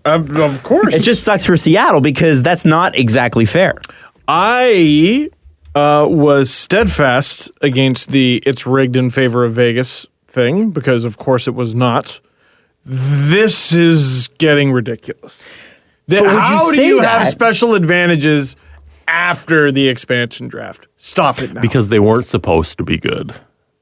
of course. It just sucks for Seattle because that's not exactly fair. I was steadfast against the it's rigged in favor of Vegas thing because, of course, it was not. This is getting ridiculous. How do you have special advantages after the expansion draft? Stop it now. Because they weren't supposed to be good.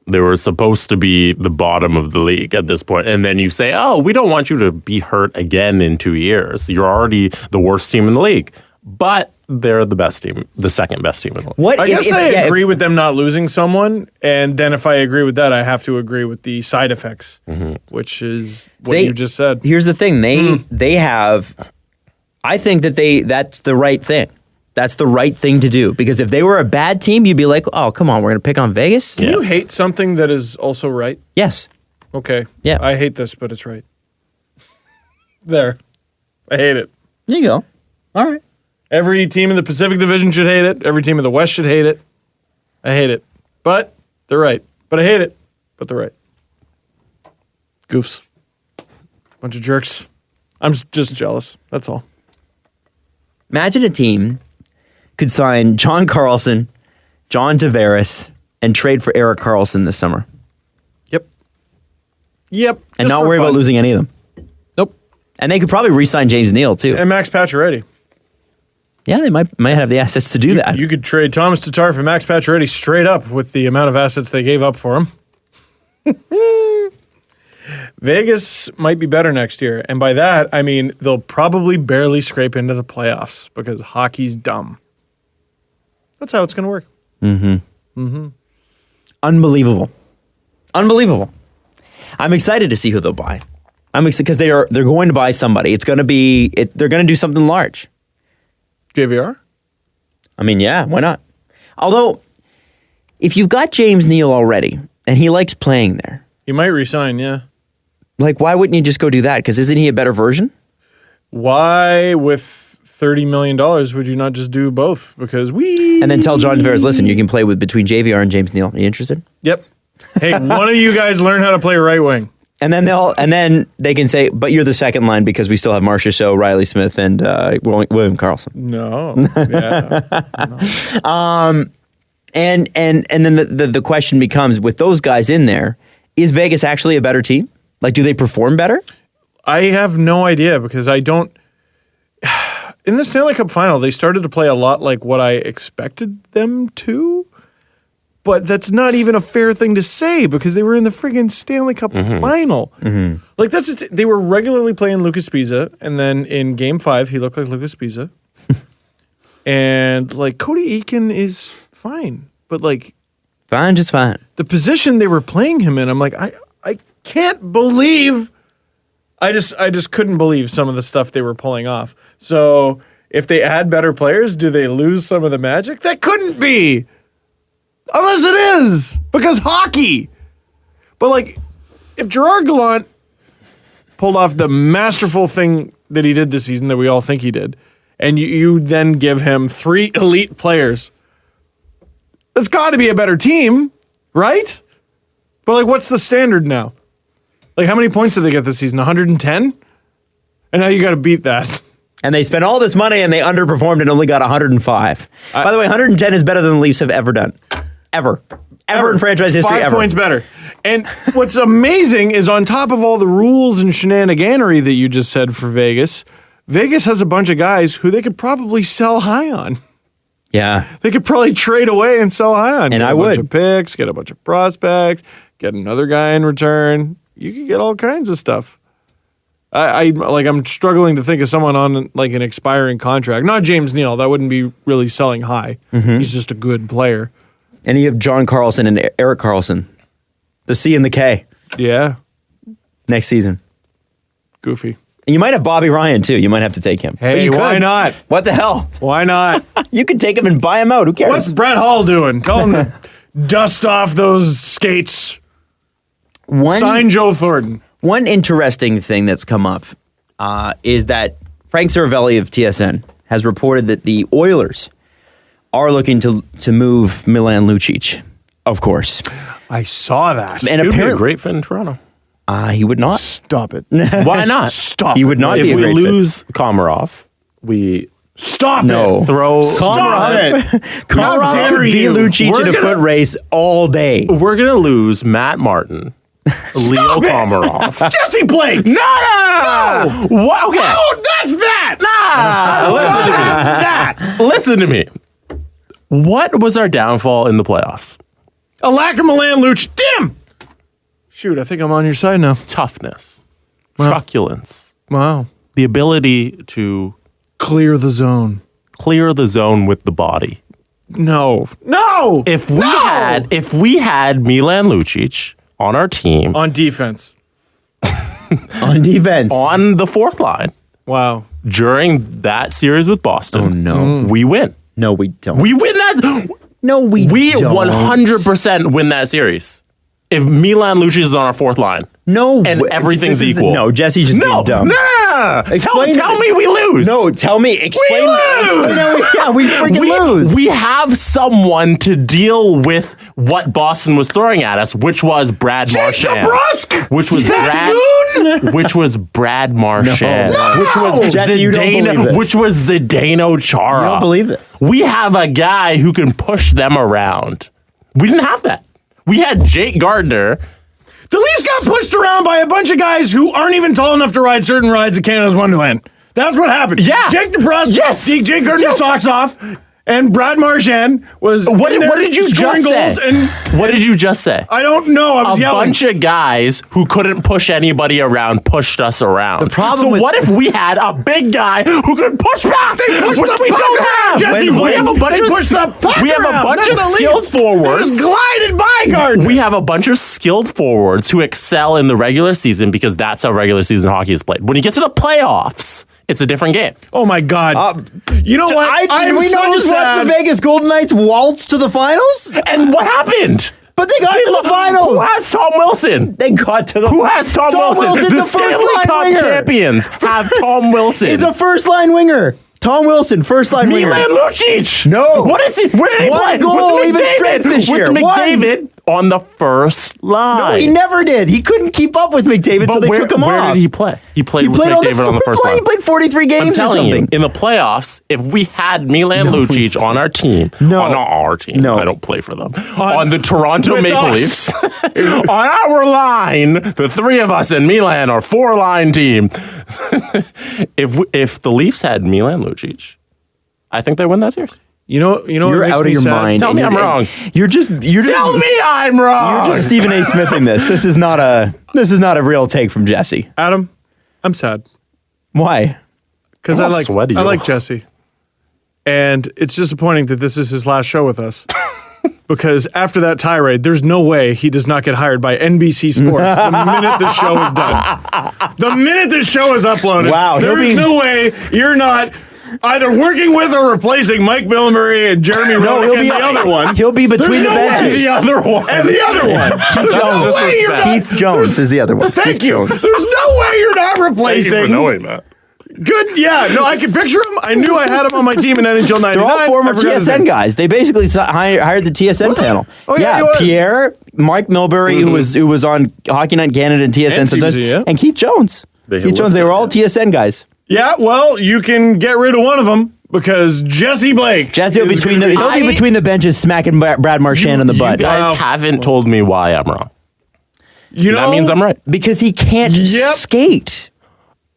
They were supposed to be the bottom of the league at this point. And then you say, oh, we don't want you to be hurt again in 2 years. You're already the worst team in the league. But they're the best team, the second best team in the league. I guess I agree with them not losing someone. And then if I agree with that, I have to agree with the side effects, which is what you just said. Here's the thing. They have... I think that that's the right thing. That's the right thing to do. Because if they were a bad team, you'd be like, oh, come on, we're going to pick on Vegas? Can you hate something that is also right? Yes. Okay. Yeah. I hate this, but it's right. There. I hate it. There you go. All right. Every team in the Pacific Division should hate it. Every team in the West should hate it. I hate it. But they're right. But I hate it. But they're right. Goofs. Bunch of jerks. I'm just jealous. That's all. Imagine a team could sign John Carlson, John Tavares, and trade for Erik Karlsson this summer. Yep. And not worry about losing any of them. Nope. And they could probably re-sign James Neal, too. And Max Pacioretty. Yeah, they might have the assets to do that. You could trade Thomas Tatar for Max Pacioretty straight up with the amount of assets they gave up for him. Vegas might be better next year. And by that, I mean they'll probably barely scrape into the playoffs because hockey's dumb. That's how it's going to work. Unbelievable. I'm excited to see who they'll buy. I'm excited because they're going to buy somebody. It's going to be they're going to do something large. JVR? I mean, yeah, why not? Although, if you've got James Neal already and he likes playing there, He might resign, yeah. like why wouldn't you just go do that? Because isn't he a better version? Why, with $30 million, would you not just do both? Because And then tell John Tavares, listen, you can play with between JVR and James Neal. Are you interested? Yep. Hey, one of you guys learn how to play right wing. And then they can say, but you're the second line because we still have Marcia Show, Riley Smith, and William Karlsson. No. Yeah. And then the question becomes, with those guys in there, is Vegas actually a better team? Like, do they perform better? I have no idea because I don't. In the Stanley Cup final, they started to play a lot like what I expected them to. But that's not even a fair thing to say because they were in the friggin' Stanley Cup final. Like they were regularly playing Lucas Spiza, and then in Game 5 he looked like Lucas Spiza, and like Cody Eakin is fine, but like Just fine. the position they were playing him in, I'm like I can't believe. I just couldn't believe some of the stuff they were pulling off. So if they add better players, do they lose some of the magic? That couldn't be. Unless it is, because hockey. But like, if Gerard Gallant pulled off the masterful thing that he did this season that we all think he did, and you then give him 3 elite players, it's got to be a better team, right? But like, what's the standard now? Like, how many points did they get this season? 110? And now you got to beat that. And they spent all this money and they underperformed and only got 105. By the way, 110 is better than the Leafs have ever done. Ever in franchise history, 5 ever. points better. And what's amazing is on top of all the rules and shenaniganery that you just said for Vegas, Vegas has a bunch of guys who they could probably sell high on. Yeah. They could probably trade away and sell high on. And get I a would. bunch of picks, get a bunch of prospects, get another guy in return. You could get all kinds of stuff. I'm struggling to think of someone on like an expiring contract. Not James Neal. That wouldn't be really selling high. He's just a good player. And you have John Carlson and Erik Karlsson. The C and the K Yeah. next season. Goofy. You might have Bobby Ryan, too. You might have to take him. Hey, But you why could. not? What the hell? Why not? You could take him and buy him out. Who cares? What's Brett Hull doing? Tell him to dust off those skates. Sign Joe Thornton. One interesting thing that's come up is that Frank Saravelli of TSN has reported that the Oilers are looking to move Milan Lucic, of course. I saw that. And He would be a apparently, great fit in Toronto. he would not. Stop it. Why not? Stop. He would not If be a we great fit. lose Komarov, we Stop No. it. throw. Stop it. Komarov dare could beat you. Lucic in a foot race all day. We're gonna lose Matt Martin, Leo Komarov. Jesse Blake. No. What? Okay. Oh, that's that. Listen to me. What was our downfall in the playoffs? A lack of Milan Lucic. Damn. Shoot, I think I'm on your side now. Toughness, truculence, Wow. the ability to Clear the zone. clear the zone with the body. No. No. If we had Milan Lucic on our team On defense. On defense. on the fourth line Wow. during that series with Boston, Oh, no. we win. No, we don't. We win that. no, we don't. 100% win that series. If Milan Lucic is on our fourth line. No. And everything's this is- equal. No, Jesse's just being dumb. Nah. Explain Tell it. me we lose. No, tell me. Explain. lose! We freaking lose. We have someone to deal with what Boston was throwing at us, which was Brad Marchand. DeBrusque! Which was Brad Marchand. No! Which was Jesse, you don't believe this. Which was Zdeno Chara. I don't believe this. We have a guy who can push them around. We didn't have that. We had Jake Gardiner. The Leafs got pushed around by a bunch of guys who aren't even tall enough to ride certain rides at Canada's Wonderland. That's what happened. Yeah. Jake DeBrusque, Yes. Jake Gardiner's Yes. socks off, and Brad Marchand was What in there did you scoring just goals. say? And What did you just say? I don't know. I was A yelling. bunch of guys who couldn't push anybody around pushed us around. The problem so with- what if we had a big guy who could push back? pushed Which the we puck don't around, have. Jesse we Blake. have a bunch They of pushed the puck we have a around. bunch of None of the skilled Leafs. forwards. Just glided by Gardiner. We have a bunch of skilled forwards who excel in the regular season because that's how regular season hockey is played. When you get to the playoffs, it's a different game. Oh my God! You know what? Did we not just watch the Vegas Golden Knights waltz to the finals? And what happened? But they got to the Who finals. has Tom Wilson? They got to the Who has Tom Wilson? Wilson's The a first Stanley line Cup winger. champions have Tom Wilson. He's a first line winger. Tom Wilson, first line winger. Milan Lucic. No. What is he? Where did he One play? goal, With even McDavid. strength this year. With One. McDavid on the first line. No, he never did. He couldn't keep up with McDavid, so But they where, took him where off. did he play? He played He with played McDavid on the first line. He played 43 I'm games or telling you, something. in the playoffs, if we had Milan Lucic on our team, No. on our team, No. I don't play for them, on the Toronto with Maple us. Leafs, on our line, the three of us and Milan are 4-line team. If the Leafs had Milan Lucic, I think they win that series. You know, You're what makes out of me your sad? mind. Tell and me you're- I'm wrong. You're just Tell me I'm wrong. You're just Stephen A. Smithing this. This is not a real take from Jesse. Adam, I'm sad Why? because I'm I all like sweaty. I like Jesse, and it's disappointing that this is his last show with us. Because after that tirade, there's no way he does not get hired by NBC Sports the minute the show is done. The minute the show is uploaded, Wow, there he'll is be- no way you're not either working with or replacing Mike Billenbury and Jeremy Roenick and the other one. He'll be between There's the no way. benches. the other one. And the other one. There's no Jones. way you're not. Keith Jones is the other one. Thank Keith you. Jones. There's no way you're not replacing. that. Good. Yeah. No, I can picture him. I knew I had him on my team in NHL 99. They're all former I forgot his TSN name. guys. They basically hired the TSN panel. Oh, yeah, he was. Pierre, Mike Milbury, who was on Hockey Night Canada and TSN And sometimes, CBC, yeah. and Keith Jones. Keith Jones. They were all TSN guys. Yeah. Well, you can get rid of one of them because Jesse Blake. Jesse will is between gonna the be- he'll be between the benches, smacking Brad Marchand on the butt You guys Wow. haven't told me why I'm wrong. You know, That means I'm right. because he can't Yep. skate.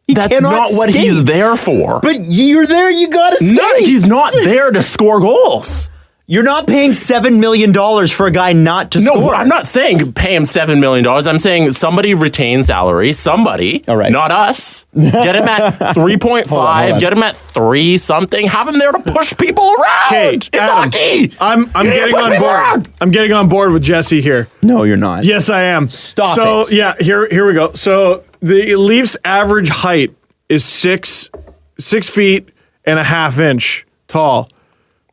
He That's cannot not what skate. he's there for. But you're there. You gotta skate. No, he's not there to score goals. You're not paying $7 million for a guy not to No, score. I'm not saying pay him $7 million. I'm saying somebody retain salary. Somebody, All right. not us. Get him at 3.5. Hold on. Get him at 3 something. Have him there to push people around. Okay, It's Adam, hockey. I'm You need to getting push on people board. around. I'm getting on board with Jesse here. No, you're not. Yes, I am. Stop so, it. yeah, here we go. So the Leafs' average height is 6'6" and a half inch tall,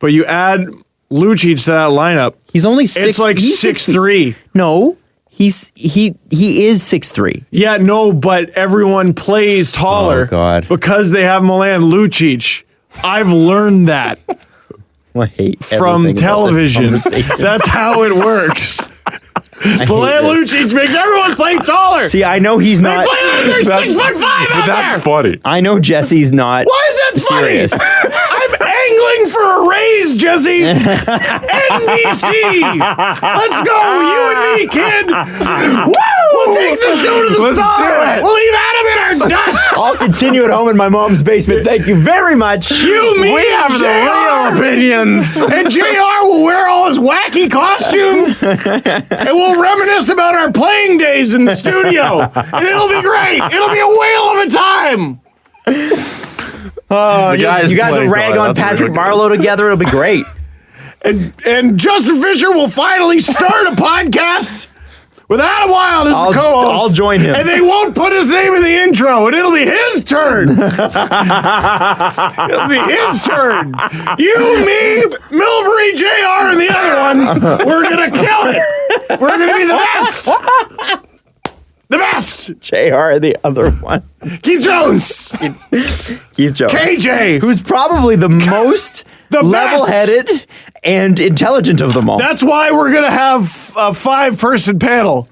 but you add Lucic to that lineup. He's only 6. It's like he's 6'3". No, he is 6'3". Yeah, no, but everyone plays taller. Oh, God. Because they have Milan Lucic. I've learned that I hate from everything about this television. conversation. That's how it works. Milan Lucic makes everyone play taller. See, I know he's They not. play like they're 6'5" out there. funny. I know Jesse's not. Why is that serious? funny? I'm angling for a raise, Jesse. NBC. Let's go, you and me, kid. Woo! We'll take the show to the stars. We'll leave Adam in our dust. I'll continue at home in my mom's basement. Thank you very much. You, me, We have the real opinions. And JR will wear all his wacky costumes. And we'll reminisce about our playing days in the studio. And it'll be great. It'll be a whale of a time. The guys You guys will playing rag taller, on that's Patrick ridiculous. Marleau together. It'll be great. And Justin Fisher will finally start a podcast with Adam Wild as I'll- the co-host. I'll join him. And they won't put his name in the intro, and it'll be his turn. It'll be his turn. You, me, Milbury, JR, and the other one, we're going to kill it. We're going to be the best. The best. JR, the other one. Keith Jones. Keith Jones. KJ. Who's probably the most The best. level-headed and intelligent of them all. That's why we're going to have a 5-person panel.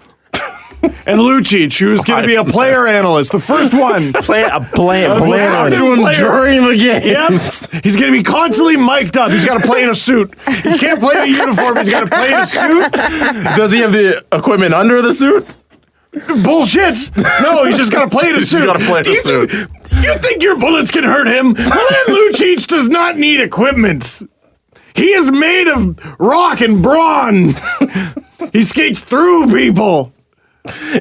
And Lucic, who's going to be a player analyst, the first one. a player. During the game. Yep. He's going to be constantly mic'd up. He's got to play in a suit. He can't play in a uniform. He's got to play in a suit. Does he have the equipment under the suit? Bullshit. No, he's just got to play in a suit. gotta play in a suit. You think your bullets can hurt him? Milan Lucic does not need equipment. He is made of rock and brawn. He skates through people.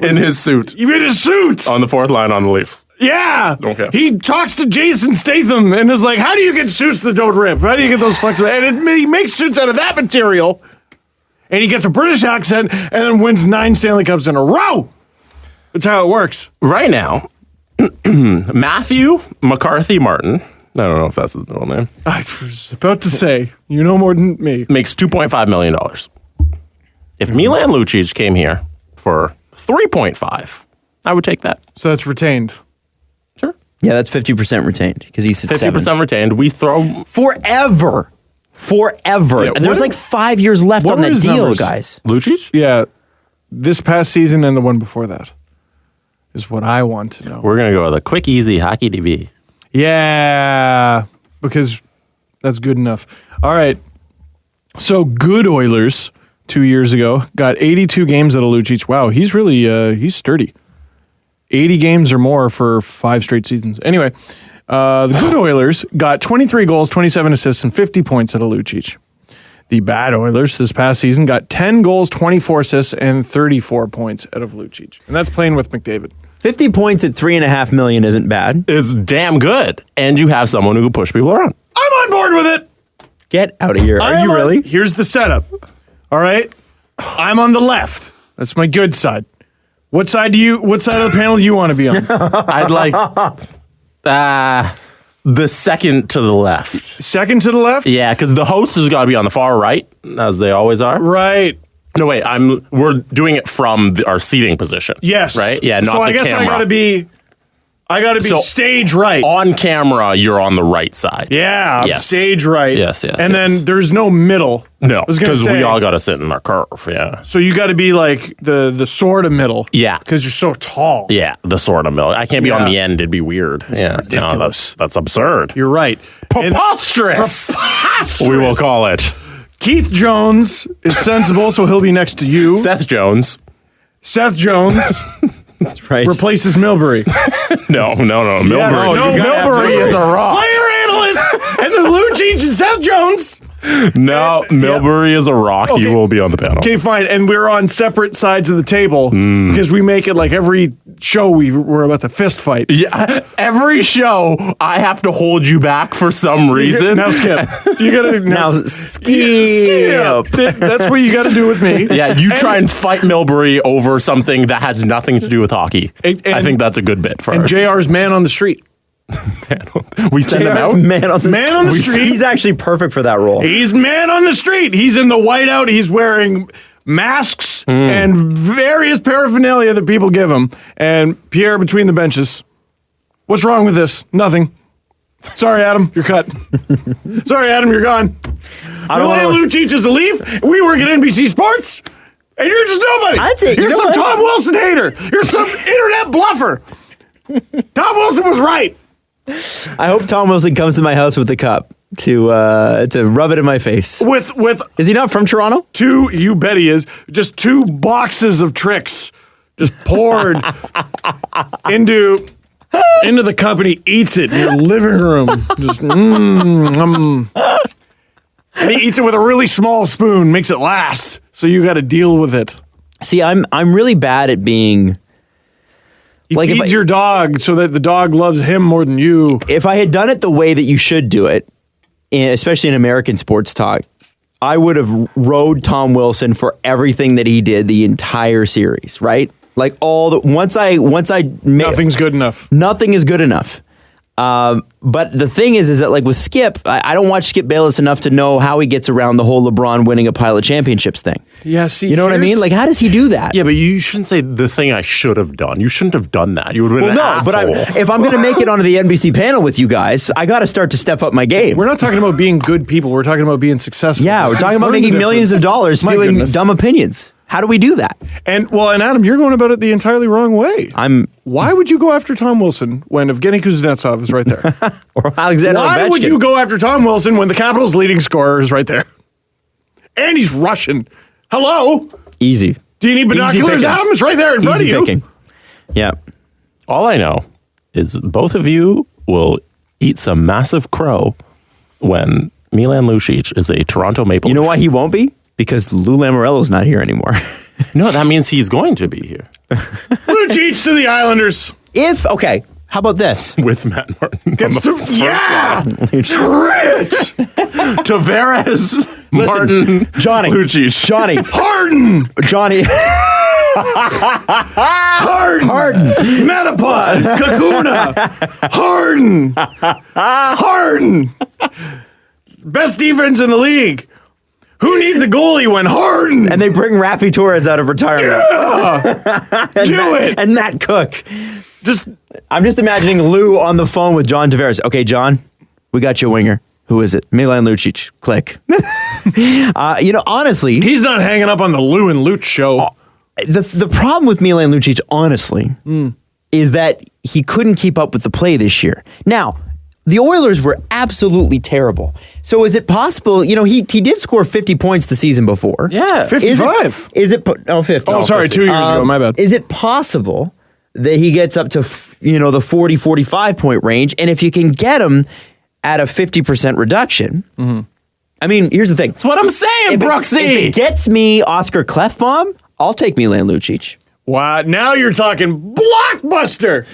In his suit. You in his suit. On the fourth line on the Leafs. Yeah. Okay. He talks to Jason Statham and is like, how do you get suits that don't rip? How do you get those flexible? And he makes suits out of that material. And he gets a British accent and then wins 9 Stanley Cups in a row. That's how it works. Right now, Matthew McCarthy Martin, I don't know if that's his middle name, I was about to say, you know more than me. makes $2.5 million. If Milan Lucic came here for 3.5, I would take that. So that's retained. Sure. Yeah, that's 50% retained because he's at 50% retained. We throw forever. Yeah, And there's what- like 5 years left what on were that his deal, numbers? guys. Lucic? Yeah. This past season and the one before that is what I want to know. We're going to go with a quick, easy hockey DB. Yeah, because that's good enough. All right. So good Oilers 2 years ago got 82 games out of Lucic. Wow, he's really he's sturdy. 80 games or more for 5 straight seasons. Anyway, the good Oilers got 23 goals, 27 assists, and 50 points out of Lucic. The bad Oilers this past season got 10 goals, 24 assists, and 34 points out of Lucic. And that's playing with McDavid. 50 points at $3.5 million isn't bad. It's damn good. And you have someone who can push people around. I'm on board with it. Get out of here. Are you really? Here's the setup. All right. I'm on the left. That's my good side. What side of the panel do you want to be on? I'd like the second to the left. Second to the left? Yeah, because the host has got to be on the far right, as they always are. Right. No, wait. We're doing it from our seating position. Yes. Right? Yeah, not so the I guess camera. I gotta be So- stage right. On camera, you're on the right side. Yeah, I'm Yes. stage right. Yes, And yes. then there's no middle. No, I was gonna because we say, all got to sit in our curve. Yeah. So you got to be like the sort of middle. Yeah. Because you're so tall. Yeah, the sort of middle. I can't be on Yeah. the end. It'd be weird. Yeah, ridiculous. No, that's absurd. You're right. And- Preposterous. Preposterous. We will call it. Keith Jones is sensible, so he'll be next to you. Seth Jones. Seth Jones That's right. replaces Milbury. No. Milbury. no, you gotta have Milbury is a rock. Player analyst, and then Lucic and Seth Jones. No, Milbury is a rock. He Okay. will be on the panel. Okay, fine. And we're on separate sides of the table because we make it like every show we're about to fist fight. Yeah, every show I have to hold you back for some reason. Now skip. You gotta Now skip. That's what you got to do with me. Yeah, you try and fight Milbury over something that has nothing to do with hockey. And- I think that's a good bit for And us. JR's man on the street. We send him out. Man on the Man on the street. He's actually perfect for that role. He's man on the street. He's in the whiteout. He's wearing masks and various paraphernalia that people give him. And Pierre between the benches. What's wrong with this? Nothing. Sorry, Adam, you're cut. Sorry, Adam, you're gone. Milan Lucic is a Leaf. We work at NBC Sports. And you're just nobody. You're some Tom Wilson hater. You're some internet bluffer. Tom Wilson was right. I hope Tom Wilson comes to my house with the cup to rub it in my face. Is he not from Toronto? You bet he is. Just 2 boxes of tricks just poured into the cup, and he eats it in your living room. Just and he eats it with a really small spoon, makes it last. So you got to deal with it. See, I'm really bad at being. He feeds your dog so that the dog loves him more than you. If I had done it the way that you should do it, especially in American sports talk, I would have rode Tom Wilson for everything that he did the entire series, right? Like nothing's good enough. Nothing is good enough. But the thing is that like with Skip, I don't watch Skip Bayless enough to know how he gets around the whole LeBron winning a pile of championships thing. Yeah, see, you know what I mean? Like, how does he do that? Yeah, but you shouldn't say the thing I should have done. You shouldn't have done that. You would have been an asshole. But if I'm going to make it onto the NBC panel with you guys, I got to start to step up my game. We're not talking about being good people. We're talking about being successful. Yeah, we're talking about making millions of dollars spewing dumb opinions. How do we do that? And Adam, you're going about it the entirely wrong way. Why would you go after Tom Wilson when Evgeny Kuznetsov is right there? Or Alexander Why Ovechkin? would you go after Tom Wilson when the Capitals' leading scorer is right there? And he's Russian. Hello? Easy. Do you need binoculars, Adam? It's right there in front of you. Picking. Yeah. All I know is both of you will eat some massive crow when Milan Lucic is a Toronto Maple You know Leaf. why he won't be? Because Lou Lamoriello's not here anymore. No, that means he's going to be here. Lucic to the Islanders. How about this? With Matt Martin. Gets to, yeah! Great! Tavares, Martin, Johnny. Lucic. Johnny. Harden! Johnny. Harden! Metapod! Kakuna! Harden! Best defense in the league. Who needs a goalie when Harden? And they bring Rafi Torres out of retirement. Yeah. Do it. And Matt Cook. I'm just imagining Lou on the phone with John Tavares. Okay, John, we got you a winger. Who is it? Milan Lucic. Click. Honestly, he's not hanging up on the Lou and Luch show. The problem with Milan Lucic, honestly, is that he couldn't keep up with the play this year. Now, the Oilers were absolutely terrible. So is it possible, he did score 50 points the season before. Yeah. 55. 50. Oh, sorry, 2 years ago, my bad. Is it possible that he gets up to, the 40, 45 point range? And if you can get him at a 50% reduction, I mean, here's the thing. That's what I'm saying, Brooksy. If it gets me Oscar Klefbom, I'll take Milan Lucic. Wow, now you're talking blockbuster.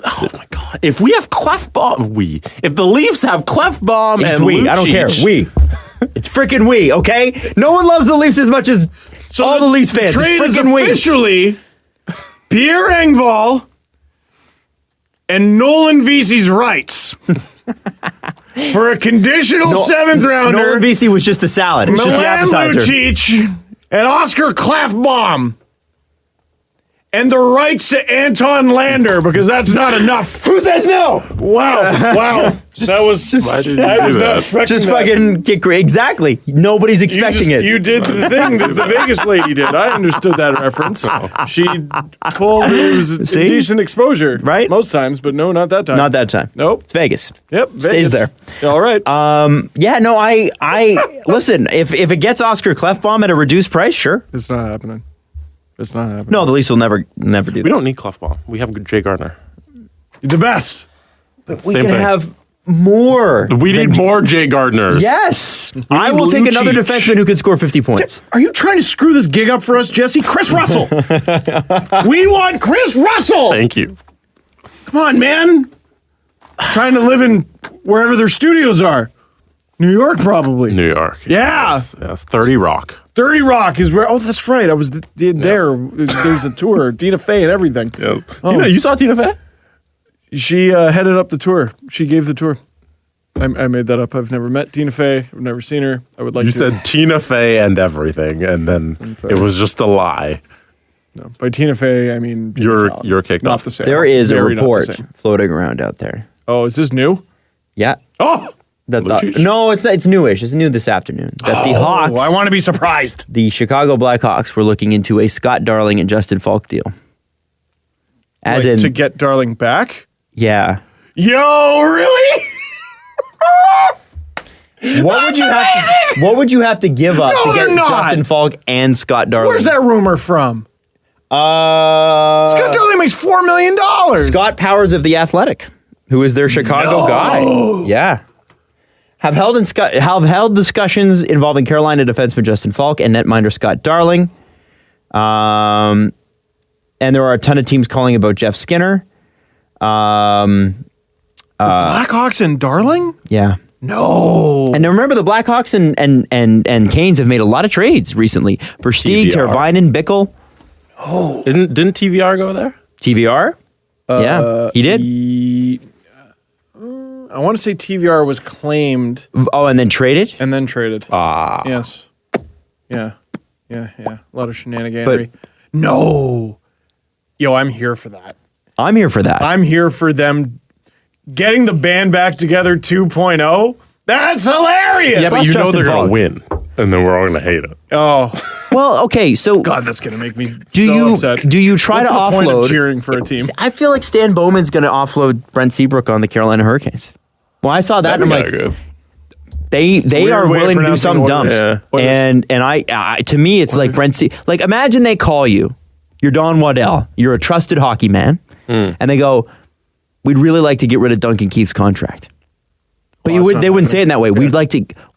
Oh my God, if we have Klefbom, if the Leafs have Klefbom and we, Lucic, I don't care, it's freaking we, okay? No one loves the Leafs as much as all the Leafs fans. Trade it's is freaking we. officially Pierre Engvall and Nolan Vesey's rights for a conditional 7th rounder. Nolan Vesey was just the salad. It's just the appetizer. Lucic and Oscar Klefbom. And the rights to Anton Lander, because that's not enough. Who says no? Wow. I was not expecting Just that. fucking get great. Exactly. Nobody's expecting it. You did the thing that the Vegas lady did. I understood that reference. She pulled, it was a decent exposure. Right? Most times, but no, not that time. Not that time. Nope. It's Vegas. Yep. Stays there. All right. I listen, if it gets Oscar Klefbom at a reduced price, sure. It's not happening. It's not happening. No, the Leafs will never do that. We don't need Klefbom. We have Jay Gardiner. The best. But we can have more. We need more Jay Gardiners. Yes. I will take another defenseman who could score 50 points. Are you trying to screw this gig up for us, Jesse? Chris Russell. We want Chris Russell. Thank you. Come on, man. Trying to live in wherever their studios are. New York, probably. New York. Yeah. Yes. 30 Rock. 30 Rock is where. Oh, that's right. I was there. There's a tour. Tina Fey and everything. Yeah. Tina, you saw Tina Fey? She headed up the tour. She gave the tour. I made that up. I've never met Tina Fey. I've never seen her. I would like to. You said Tina Fey and everything, and then it was just a lie. No, by Tina Fey, I mean You're kicked not off. the same. There is a Very not the report same. floating around out there. Oh, is this new? Yeah. Oh, Lucic? No, it's newish. It's new this afternoon. That the Hawks, I want to be surprised. the Chicago Blackhawks, were looking into a Scott Darling and Justin Falk deal. As Like, in, to get Darling back. yeah. Yo, really? What would you have to give up No, to get they're not. Justin Falk and Scott Darling? Where's that rumor from? Scott Darling makes $4 million. Scott Powers of The Athletic, who is their Chicago guy. Yeah. Have held discussions involving Carolina defenseman Justin Falk and netminder Scott Darling. And there are a ton of teams calling about Jeff Skinner. Blackhawks and Darling? Yeah. No. And remember, the Blackhawks and Canes have made a lot of trades recently for Stieg, TVR. Teravainen, Bickle. Didn't TVR go there? TVR? Yeah, he did. I want to say TVR was claimed Oh, and then traded? and then traded. Ah. Yes. Yeah. A lot of shenaniganery. No. Yo, I'm here for that. I'm here for that. I'm here for them getting the band back together 2.0. That's hilarious. Yeah, but Plus you know Justin they're going Falk. to win, and then we're all going to hate it. Oh, Well, okay, so God, that's going to make me do so upset. you try What's to the point of offload? cheering for a team? I feel like Stan Bowman's going to offload Brent Seabrook on the Carolina Hurricanes. Well, I saw that and I'm like, Good. they Weird are way of willing to do pronouncing something what dumb. it is. What is- And I to me it's like Brent like imagine they call you, you're Don Waddell, you're a trusted hockey man, and they go, we'd really like to get rid of Duncan Keith's contract. But Well, that's they not wouldn't say it in that way. happening.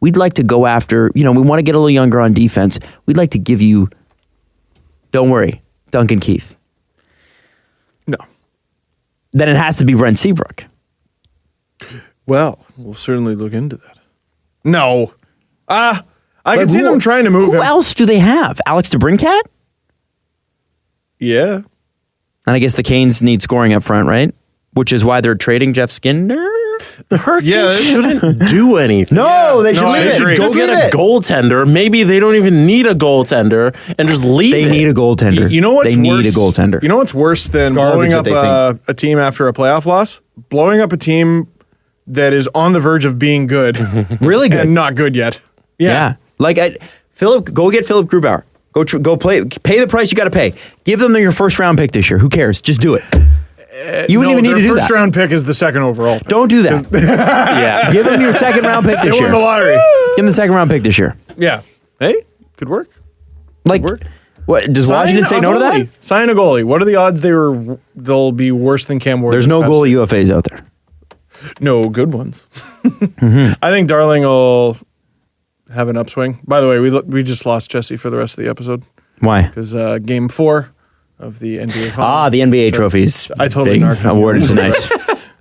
We'd like to go after, we want to get a little younger on defense. We'd like to give you, don't worry, Duncan Keith. No. Then it has to be Brent Seabrook. Well, we'll certainly look into that. No. I can Like, see who- them trying to move Who him. else do they have? Alex DeBrincat? Yeah. And I guess the Canes need scoring up front, right? Which is why they're trading Jeff Skinner. The Hurricanes Yeah, shouldn't do anything. No, they should No, I leave it. agree. Go Just get leave a it. goaltender. Maybe they don't even need a goaltender and just leave They it. need a goaltender. You know what's They worse? need a goaltender. You know what's worse than Garbage blowing that up they think. a team after a playoff loss? Blowing up a team that is on the verge of being good Really good. and not good yet. yeah. Like, Philip, go get Philip Grubauer. Go pay the price you got to pay. Give them your first round pick this year. Who cares? Just do it. You wouldn't even need to do First that. round pick is the second overall. Don't do that. Yeah. Give them your second round pick They this won the year. lottery. Give them the second round pick this year. Yeah. Hey, could work. Like, work. what does Washington say Sign no a to that? goalie. Sign a goalie. What are the odds they'll be worse than Cam Ward? There's this no past goalie year? UFAs out there. No good ones. I think Darling will have an upswing. By the way, we just lost Jesse for the rest of the episode Why? because Game 4 of the NBA Finals. The NBA trophies. I totally being narked on you. awarded tonight.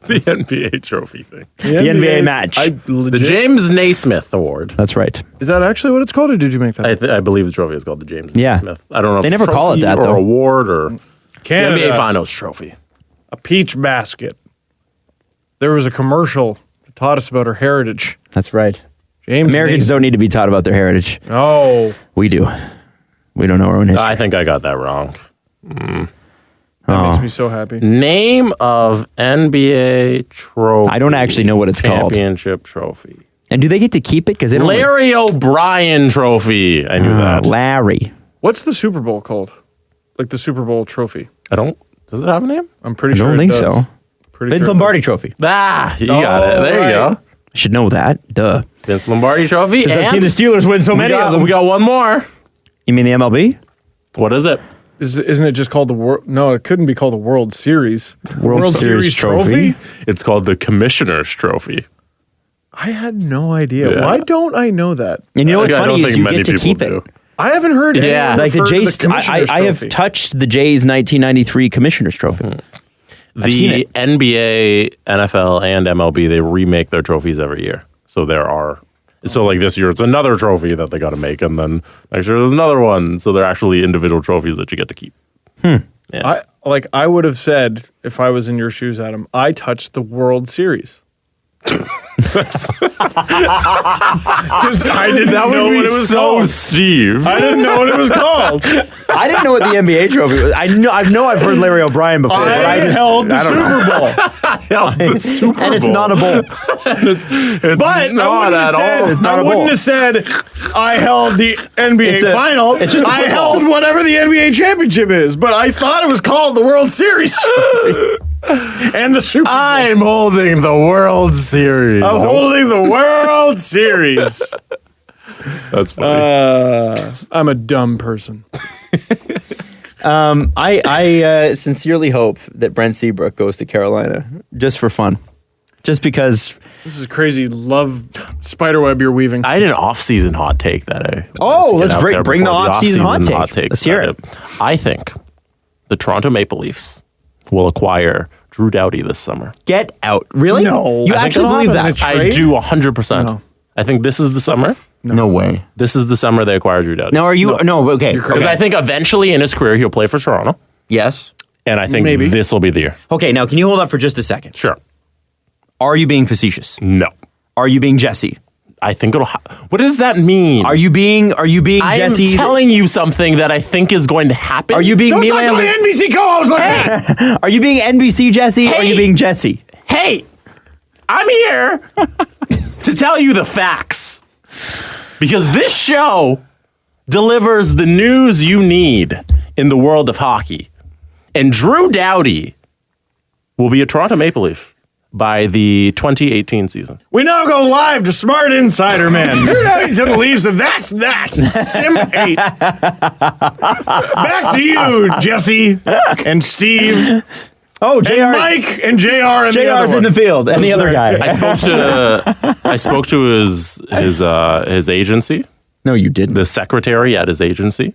The NBA trophy thing. The NBA match. The James Naismith Award. That's right. Is that actually what it's called, or did you make that? I believe the trophy is called the James Yeah. Naismith. I don't know if They it's never call it trophy that, or though. award or the Canada, NBA Finals trophy. a peach basket. There was a commercial that taught us about our heritage. That's right. James Americans Naismith. don't need to be taught about their heritage. Oh, We do. We don't know our own history. I think I got that wrong. that makes me so happy. Name of NBA trophy. I don't actually know what it's called. Championship trophy. And do they get to keep it? Because they don't. Larry O'Brien trophy. I knew that. Larry. What's the Super Bowl called? Like the Super Bowl trophy. I don't. Does it have a name? I'm pretty I sure don't it think does. so. Pretty Vince sure it Lombardi Trophy. Ah, you got it. There right. you go. I should know that. Duh. Vince Lombardi trophy. Because I've and seen the Steelers win so we many got, of them. We got one more. You mean the MLB? What is it? Isn't it just called the World? No, it couldn't be called the World Series. World Series trophy? It's called the Commissioner's Trophy. I had no idea. Yeah. Why don't I know that? And you know what's I don't funny is think you many get to people keep do. it. I haven't heard. Yeah. anyone Like the refer to Jays, Commissioner's I have Trophy. touched the Jays 1993 Commissioner's Trophy. I've seen The it. NBA, NFL, and MLB, they remake their trophies every year. So there are. So like this year, it's another trophy that they got to make, and then next year there's another one. So they're actually individual trophies that you get to keep. Yeah. I would have said, if I was in your shoes, Adam, I touched the World Series. Because I didn't know what it was called. Steve. I didn't know what it was called. I didn't know what the NBA trophy was. I know I've heard Larry O'Brien before. but I held the Super Bowl. And it's not a bowl. But I wouldn't have said I held the NBA final. it's just a I football. held whatever the NBA championship is. But I thought it was called the World Series. And the Super Bowl. I'm holding the World Series. I'm holding the World Series. That's funny. I'm a dumb person. I sincerely hope that Brent Seabrook goes to Carolina just for fun. Just because. This is a crazy love spiderweb you're weaving. I had an off-season hot take that I. Let's bring the off-season hot take. Let's hear it. I think the Toronto Maple Leafs will acquire Drew Doughty this summer. Get out. Really? No. You I think actually it'll believe happen that? in a I do 100%. No. I think this is the summer. No way. This is the summer they acquire Drew Doughty. Now, are you? No, okay. Because I think eventually in his career he'll play for Toronto, Yes. and I think Maybe. this will be the year. Okay, now can you hold up for just a second? Sure. Are you being facetious? No. Are you being Jesse? I think it'll. What does that mean? Are you being I Jesse? am telling you something that I think is going to happen. Are you being Don't talk Milan? to my NBC co-host like that. Are you being NBC Jesse? Or are you Hey. being Jesse? Hey, I'm here to tell you the facts. Because this show delivers the news you need in the world of hockey. And Drew Doughty will be a Toronto Maple Leaf by the 2018 season. We now go live to Smart Insider Man. Drew Doughty to the Leafs, and that's that. Sim 8. Back to you, Jesse and Steve Oh, JR. and Mike and JR and the other JR's one. in the field, and the other guy. I spoke to his agency, No, you didn't. the secretary at his agency,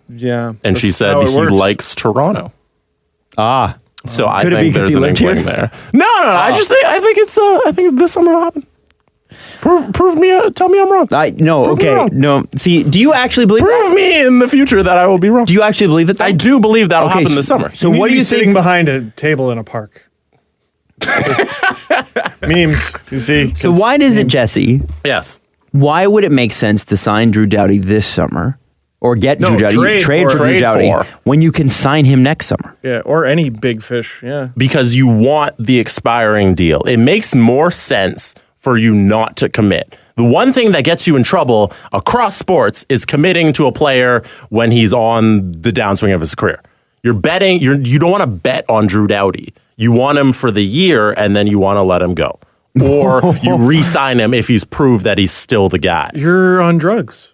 Yeah. and she that's said how it he works. likes Toronto. So I Could it be think 'cause there's he an lived inkling here? there. No. I think this summer will happen. Prove me. Tell me I'm wrong. No, Prove me okay. wrong. No. See, do you actually believe that? Prove me in the future that I will be wrong. Do you actually believe it? Though? I do believe that'll Okay, happen this summer. So You what need do to you be sitting think? behind a table in a park? Memes, you see. So why does it, Jesse? Yes. Why would it make sense to sign Drew Doughty this summer, or get Drew Doughty, trade for Drew Trade Doughty for. when you can sign him next summer? Yeah, or any big fish. Yeah. Because you want the expiring deal. It makes more sense for you not to commit. The one thing that gets you in trouble across sports is committing to a player when he's on the downswing of his career. You're betting, you don't want to bet on Drew Doughty. You want him for the year and then you want to let him go. Or you re-sign him if he's proved that he's still the guy. You're on drugs.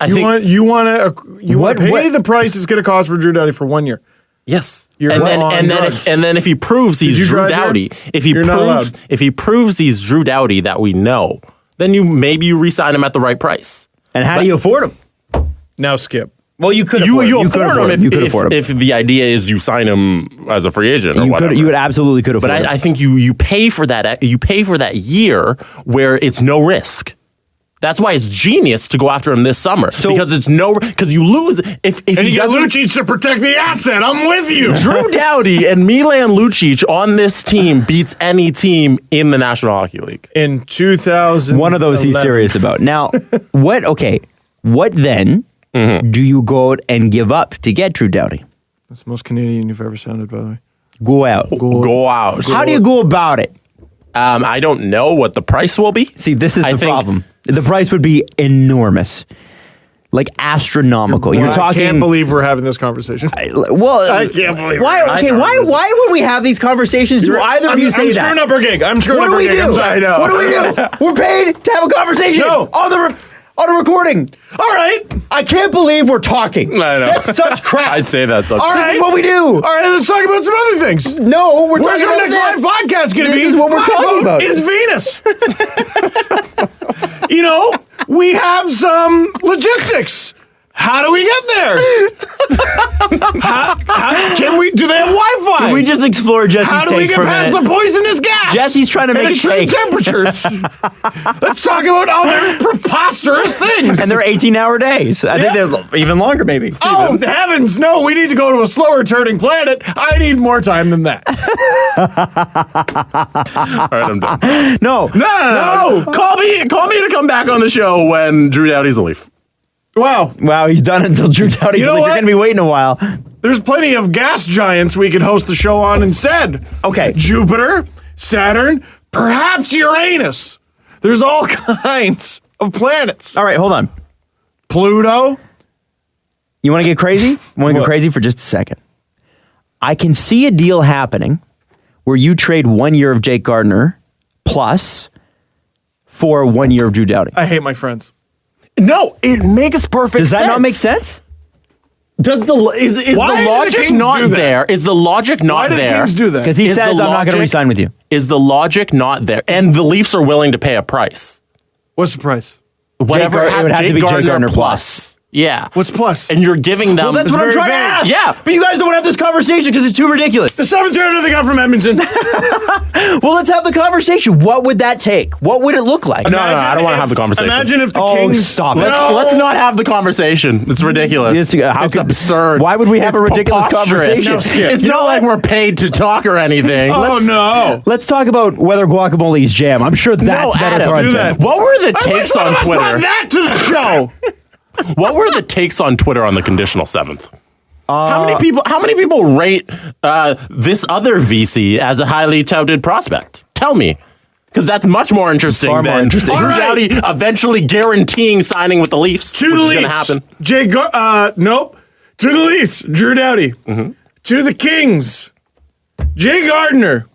You want to pay the price it's going to cost for Drew Doughty for 1 year. Yes. You're and then, on and then drugs. if he proves he's you Drew drive here? Doughty, You're not allowed. if he proves he's Drew Doughty that we know, then maybe you re-sign him at the right price. And how do you afford him? Now skip. Well, you could You could afford him You could afford him. if the idea is you sign him as a free agent or You whatever. could. You would absolutely could afford But him. I think you pay for that. You pay for that year where it's no risk. That's why it's genius to go after him this summer because because you lose if And he you get doesn't. Lucic to protect the asset. I'm with you. Drew Doughty and Milan Lucic on this team beats any team in the National Hockey League. In 2000, One of those he's serious about. Now, what then do you go out and give up to get Drew Doughty? That's the most Canadian you've ever sounded, by the way. Go out. Go out. How do you go about it? I don't know what the price will be. See, this is I the think- problem. The price would be enormous, like astronomical. You're I talking. can't believe we're having this conversation. Well, I can't believe why? it. Okay, why would we have these conversations? Do either of you say I'm that? screwing up our gig. I'm screwing What up do our we gig. do? I'm sorry. What do we do? We're paid to have a conversation No. on a recording. All right. I can't believe we're talking. I know. That's such crap. I say that. All This right. is what we do. All right, let's talk about some other things. No, we're Where's talking our about next this. live podcast going to be? This is what we're My talking vote about. is Venus. We have some logistics. How do we get there? Do they have Wi-Fi? Can we just explore Jesse's How do we take get for a past minute? the poisonous gas? Jesse's trying to and make a extreme take. temperatures. Let's talk about other preposterous things. heavens! And they're 18-hour days. I think they're even longer, maybe. Oh, heavens, no, we need to go to a slower turning planet. I need more time than that. All right, I'm done. No. Call me to come back on the show when Drew Doughty's a Leaf. Wow, He's done until Drew Doughty's You know leave. You're what? going to be waiting a while. there's plenty of gas giants we could host the show on instead. Okay. Jupiter, Saturn, perhaps Uranus. There's all kinds of planets. All right, hold on. Pluto. You want to get crazy? Want to go What? crazy for just a second? I can see a deal happening where you trade 1 year of Jake Gardiner plus for 1 year of Drew Doughty. I hate my friends. No, it makes perfect sense. Does that not make sense? Is Why the do the logic Kings not do that? there? Is the logic not Why do the there? Kings do that? Because he Is says, the I'm not going to logic- re-sign with you. Is the logic not there? And the Leafs are willing to pay a price. What's the price? Whatever it would have to be Jake Gardiner plus. Yeah. What's plus? And you're giving them. Well, that's what I'm very trying to vague. ask. Yeah. But you guys don't want to have this conversation because it's too ridiculous. The seventh rounder they got from Edmonton. Well, let's have the conversation. What would that take? What would it look like? No, I don't want to have the conversation. Imagine if the Oh, Kings stop it. Let's not have the conversation. It's ridiculous. It's absurd. Why would we have It's a ridiculous preposterous. conversation? No, Skip. It's You not know like what? we're paid to talk or anything. Oh no! Let's talk about whether guacamole is jam. I'm sure that's No, better Adam, content. do that. What were the I takes wish one on of us brought Twitter? that to the show. What were the takes on Twitter on the conditional seventh? How many people rate this other VC as a highly touted prospect? Tell me. Because that's much more interesting Far more than interesting. Drew All right. Doughty eventually guaranteeing signing with the Leafs, To which the is going to Leafs. happen. Nope. To the Leafs. Drew Doughty. Mm-hmm. To the Kings. Jay Gardiner.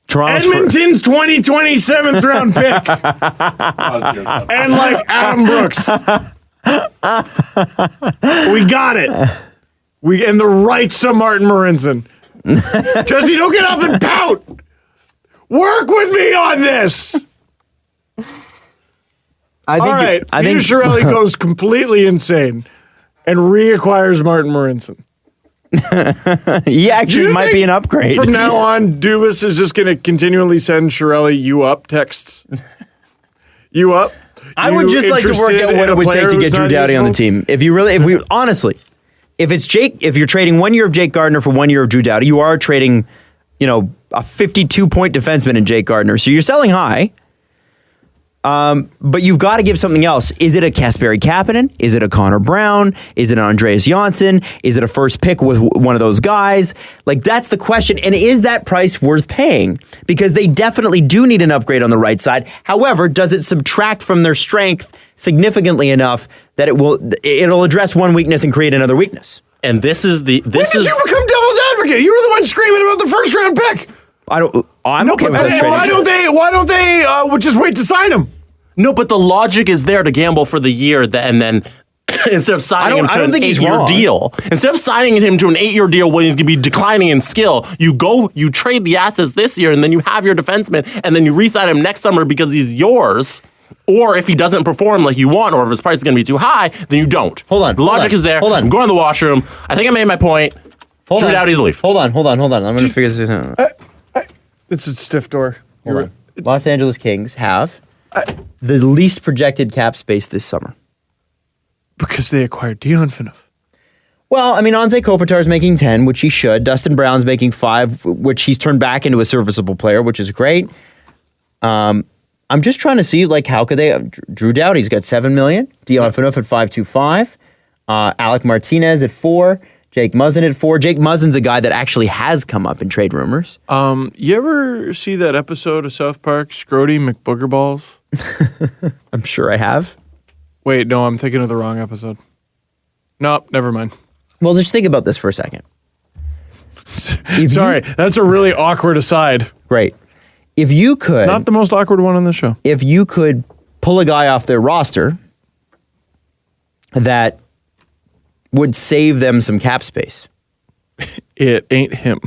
Toronto's for- Edmonton's 2027th round pick. And like Adam Brooks. We got it. And the rights to Martin Marincin. Jesse, don't get up and pout. Work with me on this. I think All right. I Peter think Chiarelli goes completely insane and reacquires Martin Marincin. he actually you might think be an upgrade. From now on, Dubas is just going to continually send Chiarelli "you up" texts. You up? I would You just like to work interested out what in it a would player take to who's get Drew not Doughty on the useful? team. If you're trading 1 year of Jake Gardiner for 1 year of Drew Doughty, you are trading, a 52-point defenseman in Jake Gardiner. So you're selling high. But you've got to give something else. Is it a Kasperi Kapanen? Is it a Connor Brown? Is it an Andreas Janssen? Is it a first pick with one of those guys? Like, that's the question. And is that price worth paying? Because they definitely do need an upgrade on the right side. However, does it subtract from their strength significantly enough that it'll address one weakness and create another weakness? And this is When did you become devil's advocate? You were the one screaming about the first round pick. I'm okay with but that Why trading. don't they just wait to sign him? No, but the logic is there to gamble for the year and then instead of signing him I to don't an think he's 8-year wrong. deal, instead of signing him to an 8-year deal when he's going to be declining in skill, you trade the assets this year and then you have your defenseman and then you re-sign him next summer because he's yours. Or if he doesn't perform like you want, or if his price is going to be too high, then you don't. Hold on, The logic is there. hold on. I'm going to the washroom. I think I made my point. Drew Doughty's Leaf. Hold on. I'm going to figure this out. It's a stiff door. Hold on. Los Angeles Kings have the least projected cap space this summer. Because they acquired Dion Phaneuf. Well, I mean, Anze Kopitar is making 10, which he should. Dustin Brown's making 5, which he's turned back into a serviceable player, which is great. I'm just trying to see, how could they... Drew Doughty's got $7 million. Dion Phaneuf at 5.25. Alec Martinez at 4. Jake Muzzin at 4. Jake Muzzin's a guy that actually has come up in trade rumors. You ever see that episode of South Park, Scrody McBoogerballs? I'm sure I have. Wait, no, I'm thinking of the wrong episode. Nope, never mind. Well, just think about this for a second. Sorry, that's a really awkward aside. Great. If you could... Not the most awkward one on the show. if you could pull a guy off their roster that would save them some cap space. It ain't him.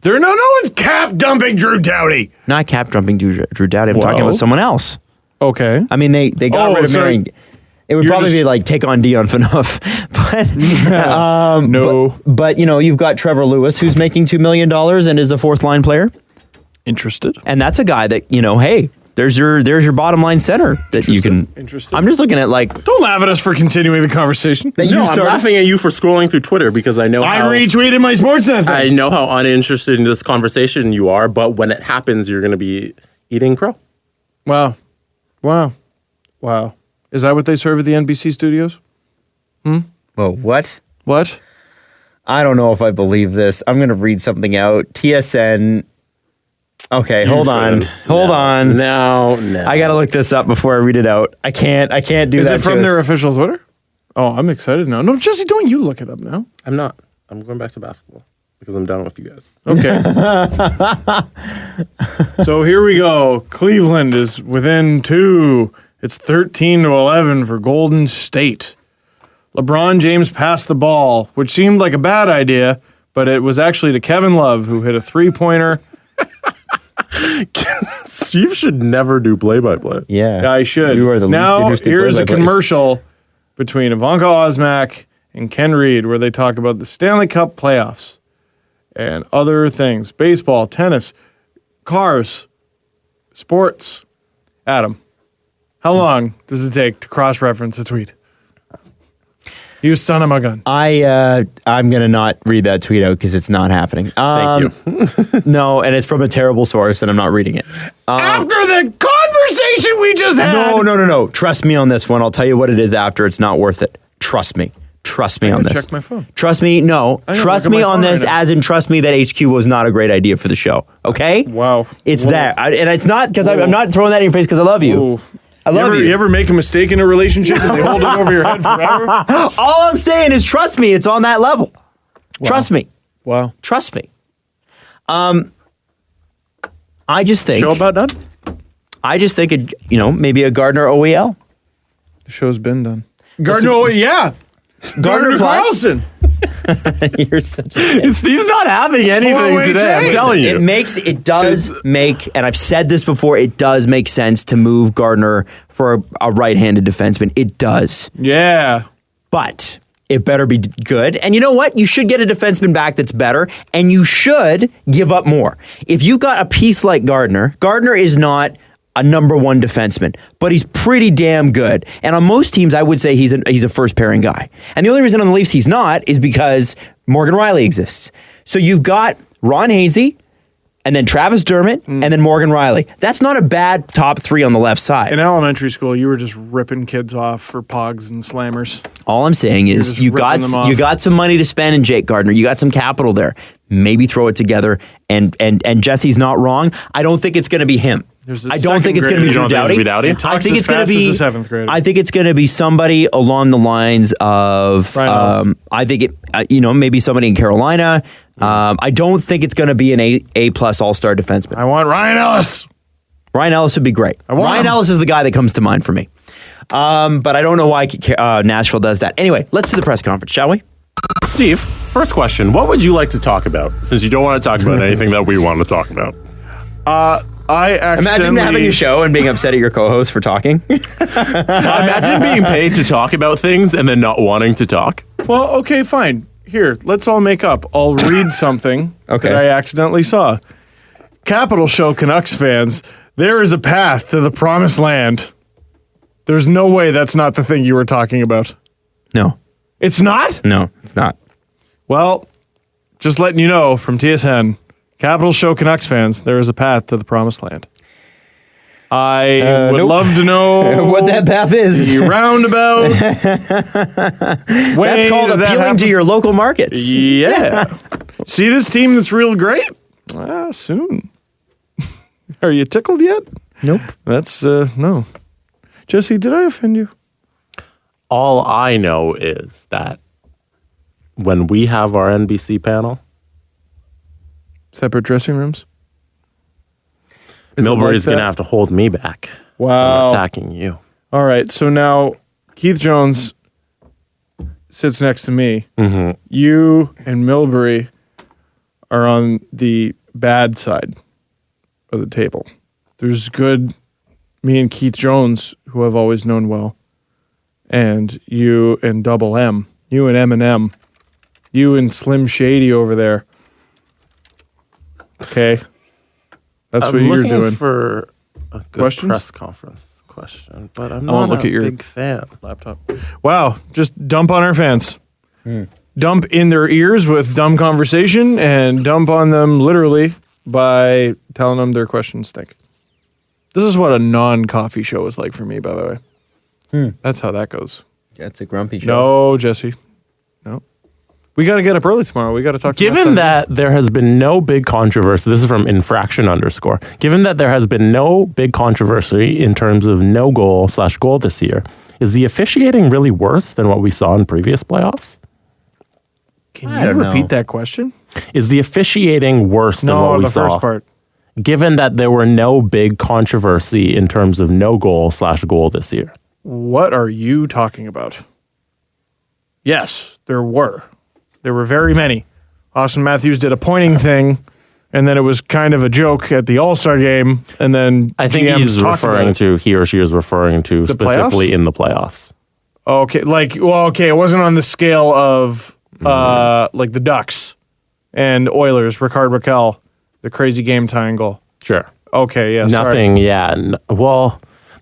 No one's cap dumping Drew Doughty. Not cap dumping Drew Doughty. I'm talking Well. about someone else. Okay. I mean, they got Oh, rid of so Marion. It would you're probably just- be take on Dion Phaneuf. But No. but you've got Trevor Lewis, who's making $2 million and is a fourth line player. Interested. And that's a guy that, hey, there's your bottom line center that you can. Interesting. I'm just looking at like. Don't laugh at us for continuing the conversation. That you No, I'm started. laughing at you for scrolling through Twitter because I know I how retweeted my Sportsnet I thing. know how uninterested in this conversation you are, but when it happens, you're going to be eating crow. Wow. Is that what they serve at the NBC studios? Whoa, what? What? I don't know if I believe this. I'm going to read something out. TSN. Okay, hold on. Hold on. No. I got to look this up before I read it out. I can't do Is that. it from their official Twitter? Oh, I'm excited now. No, Jesse, don't you look it up now. I'm not. I'm going back to basketball because I'm done with you guys. Okay. So here we go. Cleveland is within 2. It's 13-11 for Golden State. LeBron James passed the ball, which seemed like a bad idea, but it was actually to Kevin Love, who hit a three-pointer. Steve should never do play-by-play. Yeah. I should. You are the least now, interesting here's a play-by-play. commercial between Ivanka Osmak and Ken Reed where they talk about the Stanley Cup playoffs and other things. Baseball, tennis, cars, sports. Adam, how long does it take to cross-reference a tweet? You son of a gun. I'm gonna not read that tweet out because it's not happening. Thank you. No, and it's from a terrible source, and I'm not reading it. After the conversation we just had. No. Trust me on this one. I'll tell you what it is after. It's not worth it. Trust me. Trust me on this. Check my phone. Trust me. No. I know, Trust look at me my on phone this, right now. as in trust me that HQ was not a great idea for the show. Okay. Wow. It's Whoa. that, and it's not because I'm not throwing that in your face because I love you. Ooh. I love you. You ever make a mistake in a relationship and they hold it over your head forever? All I'm saying is trust me. It's on that level. Trust me. Wow. Trust me. I just think. Show about done? I just think maybe a Gardiner OEL. The show's been done. Gardner, yeah. Gardner plus. Carlson. You're such a Steve's not having anything Four-way today. I'm trade. telling you. It does make, and I've said this before, it does make sense to move Gardner for a right-handed defenseman. It does. Yeah. But it better be good. And you know what? You should get a defenseman back that's better, and you should give up more. If you got a piece like Gardiner is not a number one defenseman, but he's pretty damn good. And on most teams, I would say he's a first pairing guy. And the only reason on the Leafs he's not is because Morgan Riley exists. So you've got Ron Hainsey, and then Travis Dermott, and then Morgan Riley. That's not a bad top three on the left side. In elementary school, you were just ripping kids off for pogs and slammers. All I'm saying is just you got ripping them off. you got some money to spend in Jake Gardiner. You got some capital there. Maybe throw it together. And Jesse's not wrong. I don't think it's going to be him. There's a I don't think it's going to be second Drew grader. You Doughty. don't think it's gonna be Doughty? I think He it's talks going as to fast be as a seventh grader. I think it's going to be somebody along the lines of Ryan Ellis. I think it maybe somebody in Carolina. I don't think it's going to be an A+ All-Star defenseman. I want Ryan Ellis. Ryan Ellis would be great. want Ryan him. Ellis is the guy that comes to mind for me. But I don't know why Nashville does that. Anyway, let's do the press conference, shall we? Steve, first question. What would you like to talk about since you don't want to talk about anything that we want to talk about? I accidentally... Imagine having a show and being upset at your co-host for talking. Imagine being paid to talk about things and then not wanting to talk. Well, okay, fine. Here, let's all make up. I'll read something Okay. that I accidentally saw. Capital Show Canucks fans, there is a path to the promised land. There's no way that's not the thing you were talking about. No, It's not? no, it's not. Well, just letting you know from TSN, Capital Show Canucks fans, there is a path to the promised land. I would nope. love to know What that path is. the roundabout. That's called appealing to your local markets. Yeah. See this team that's real great? Soon. Are you tickled yet? Nope. That's, no. Jesse, did I offend you? All I know is that when we have our NBC panel, Separate dressing rooms? Is it Milbury's like going to that? have to hold me back from Wow. attacking you. All right, so now Keith Jones sits next to me. Mm-hmm. You and Milbury are on the bad side of the table. There's good, me and Keith Jones, who I've always known well, and you and Double M, you and Eminem, you and Slim Shady over there. Okay, that's I'm what you're looking doing. for a good Questions? press conference question, but I'm won't not look a at your big fan. laptop. Wow, just dump on our fans. Dump in their ears with dumb conversation and dump on them literally by telling them their questions stink. This is what a non-coffee show is like for me, by the way. That's how that goes. That's a grumpy show. No, Jesse. No. We got to get up early tomorrow. We got to talk to Given that there has been no big controversy, this is from infraction _. Given that there has been no big controversy in terms of no goal/goal this year, is the officiating really worse than what we saw in previous playoffs? Can I you don't repeat know. that question? Is the officiating worse than what we the saw? first part. Given that there were no big controversy in terms of no goal/goal this year. What are you talking about? Yes, there were. There were very many. Austin Matthews did a pointing thing, and then it was kind of a joke at the All-Star game, and then I think GMs he's talked about referring it. to, he or she is referring to The specifically playoffs? in the playoffs. Okay, it wasn't on the scale of like the Ducks and Oilers, Ricard Raquel, the crazy game tying goal. Sure. Okay, yeah, Nothing, yeah.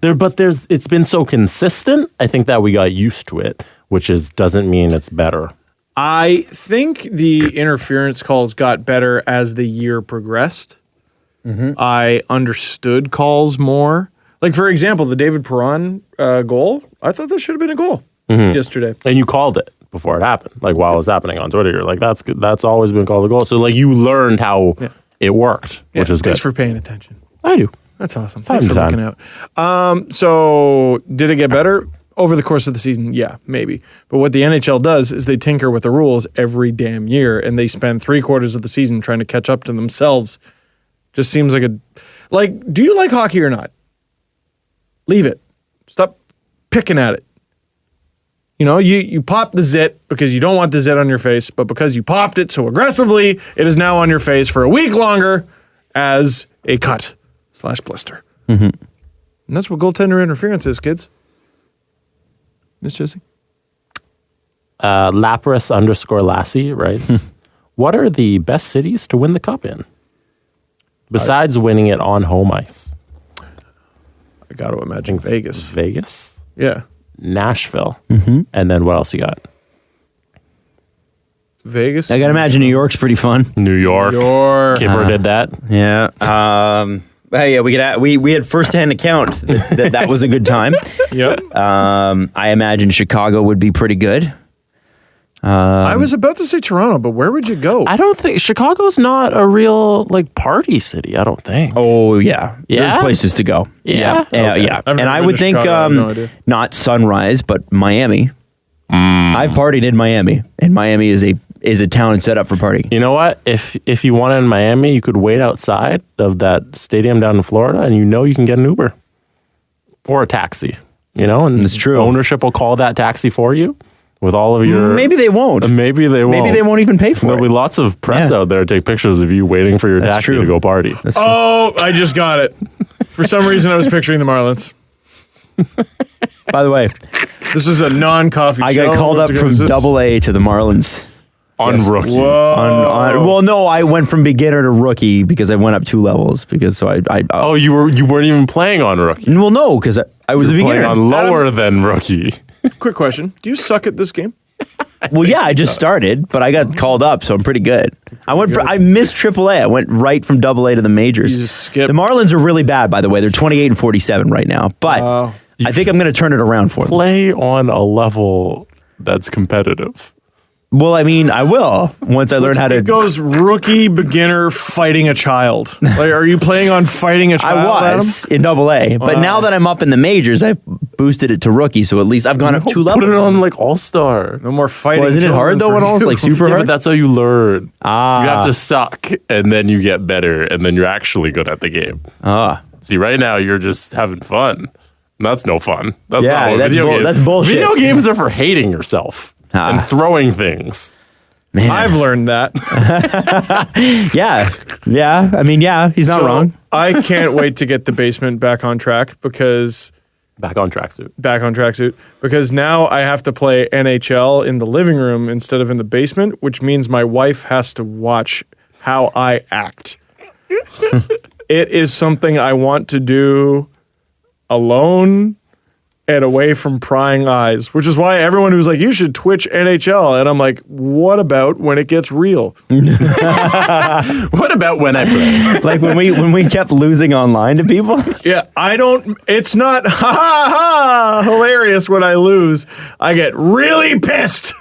It's been so consistent, I think that we got used to it, which doesn't mean it's better. I think the interference calls got better as the year progressed. I understood calls more. Like, for example, the David Perron goal, I thought that should have been a goal yesterday. And you called it before it happened, like while it was happening on Twitter. You're like, that's always been called a goal. So like you learned how it worked, which is good. Thanks for paying attention. I do. That's awesome. Time Thanks to for time. looking out. So did it get better over the course of the season? Yeah, maybe. But what the NHL does is they tinker with the rules every damn year, and they spend 3/4 of the season trying to catch up to themselves. Just seems like do you like hockey or not? Leave it. Stop picking at it. You know, you pop the zit because you don't want the zit on your face, but because you popped it so aggressively, it is now on your face for a week longer as a cut/blister. And that's what goaltender interference is, kids. Miss Jesse? Lapras _Lassie writes, what are the best cities to win the cup in? Besides winning it on home ice. I got to imagine Vegas. Vegas, Yeah. Nashville, and then what else you got? Vegas. I gotta imagine New York's pretty fun. New York. Kipper did that. Yeah. We had firsthand account that was a good time. Yep. I imagine Chicago would be pretty good. I was about to say Toronto, but where would you go? I don't think Chicago's not a real party city. I don't think. Oh yeah, Yeah? There's places to go. Yeah? Okay. Yeah. I've And never I been would to think Chicago. I have no idea. not Sunrise, but Miami. I've partied in Miami, and Miami is a town set up for partying. You know what? If you want it in Miami, you could wait outside of that stadium down in Florida, and you can get an Uber or a taxi. And That's true. Ownership will call that taxi for you with all of your. Maybe they won't. Maybe they won't. Maybe they won't even pay for There'll it. be lots of press Yeah. out there to take pictures of you waiting for your That's taxi true. to go party. Oh, I just got it. For some reason, I was picturing the Marlins. By the way, This is a non-coffee show. I got called up Once again, from is this- AA to the Marlins. On rookie. Whoa. Well, no, I went from beginner to rookie because I went up 2 levels. Oh, you weren't even playing on rookie. Well, no, because I was a Playing beginner. on lower than rookie. Quick question. Do you suck at this game? Well, yeah, I just started, but I got called up, so I'm pretty good. I missed AAA. I went right from AA to the majors. You just skipped. The Marlins are really bad, by the way. They're 28-47 right now, but I think I'm going to turn it around for them. Play on a level that's competitive. Well, I mean, I will once I learn how to. It goes rookie, beginner, fighting a child. Are you playing on fighting a child? I was in AA, but now that I'm up in the majors, I've boosted it to rookie, so at least I've gone up 2 levels. Put it on All-Star. Adam? No more fighting. Well, isn't it hard though when children all for you. super Yeah, hard? but that's how you learn. You Ah. have to suck, and then you get better, and then you're actually good at the game. See, right now you're just having fun. And that's no fun. That's Yeah, not what that's video games. that's bullshit. Video games are for hating yourself and throwing things. Man, I've learned that. yeah. I mean, yeah, he's not So, wrong. I can't wait to get the basement back on track because Back on tracksuit. now I have to play NHL in the living room instead of in the basement, which means my wife has to watch how I act. it is something I want to do alone and away from prying eyes, which is why everyone who's like, you should Twitch NHL. And I'm like, what about when it gets real? What about when I play? Like when we kept losing online to people? Yeah, it's not hilarious when I lose. I get really pissed.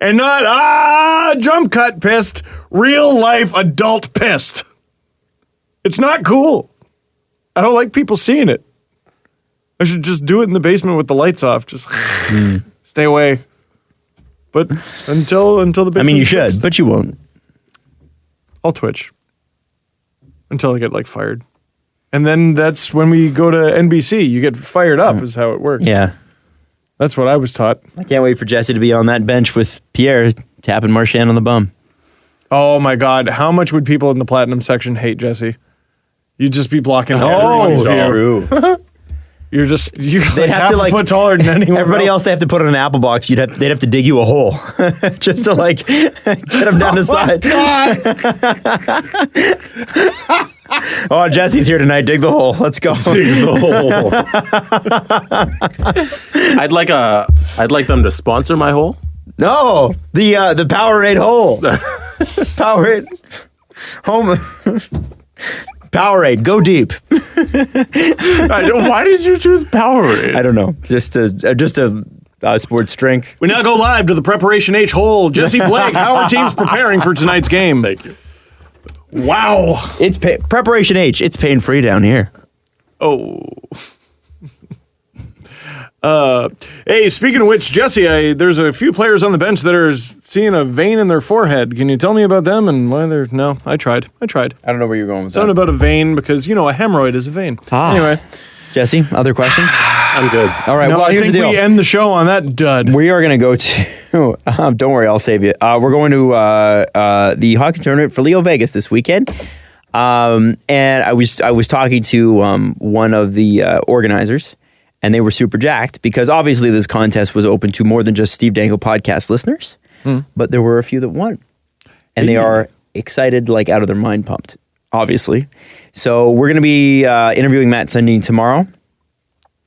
And not, jump cut pissed. Real life adult pissed. It's not cool. I don't like people seeing it. I should just do it in the basement with the lights off. Just stay away. But until the basement. I mean, you should, fixed, but you won't. I'll Twitch until I get like fired, and then that's when we go to NBC. You get fired up, is how it works. Yeah. That's what I was taught. I can't wait for Jesse to be on that bench with Pierre tapping Marchand on the bum. Oh my God! How much would people in the platinum section hate Jesse? You'd just be blocking everyone's view. True. You're They'd like have half to a foot taller than anyone. Everybody else they have to put in an apple box. They'd have to dig you a hole just to like get them down the side. Oh, Jesse's here tonight. Dig the hole. Let's go. Dig the hole. I'd like them to sponsor my hole. No, the Powerade hole. Powerade home. Powerade, go deep. Why did you choose Powerade? I don't know. Just a sports drink. We now go live to the Preparation H hole. Jesse Blake, how are teams preparing for tonight's game? Thank you. Wow. It's Preparation H. It's pain-free down here. Oh. Hey, speaking of which, Jesse, there's a few players on the bench that are seeing a vein in their forehead. Can you tell me about them and why they're... No, I tried. I don't know where you're going with Something about a vein because, a hemorrhoid is a vein. Anyway. Jesse, other questions? I'm good. All right, No, well, I here's think the deal. we end the show on that dud. We are going to go to... don't worry, I'll save you. We're going to the hockey tournament for Leo Vegas this weekend. And I was talking to one of the organizers, and they were super jacked because obviously this contest was open to more than just Steve Dangle podcast listeners, but there were a few that won. And they are excited, like out of their mind pumped, obviously. So we're going to be interviewing Matt Sundin tomorrow.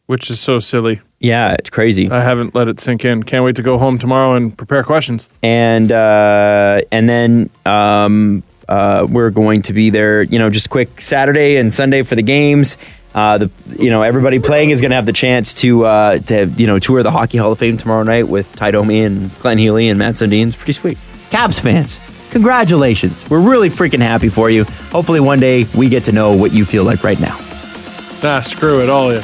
Which is so silly. Yeah, it's crazy. I haven't let it sink in. Can't wait to go home tomorrow and prepare questions. And then we're going to be there, just quick Saturday and Sunday for the games. Everybody playing is going to have the chance to tour the Hockey Hall of Fame tomorrow night with Ty Domi and Glenn Healy and Matt Sundin. It's pretty sweet. Cabs fans, congratulations. We're really freaking happy for you. Hopefully one day we get to know what you feel like right now. Screw it, all of you.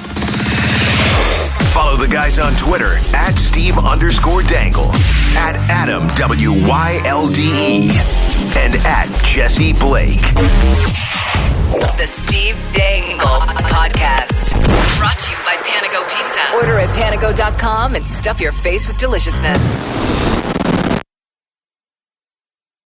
Follow the guys on Twitter at Steve_Dangle, at Adam WYLDE, and at Jesse Blake. The Steve Dangle Podcast. Brought to you by Panago Pizza. Order at panago.com and stuff your face with deliciousness.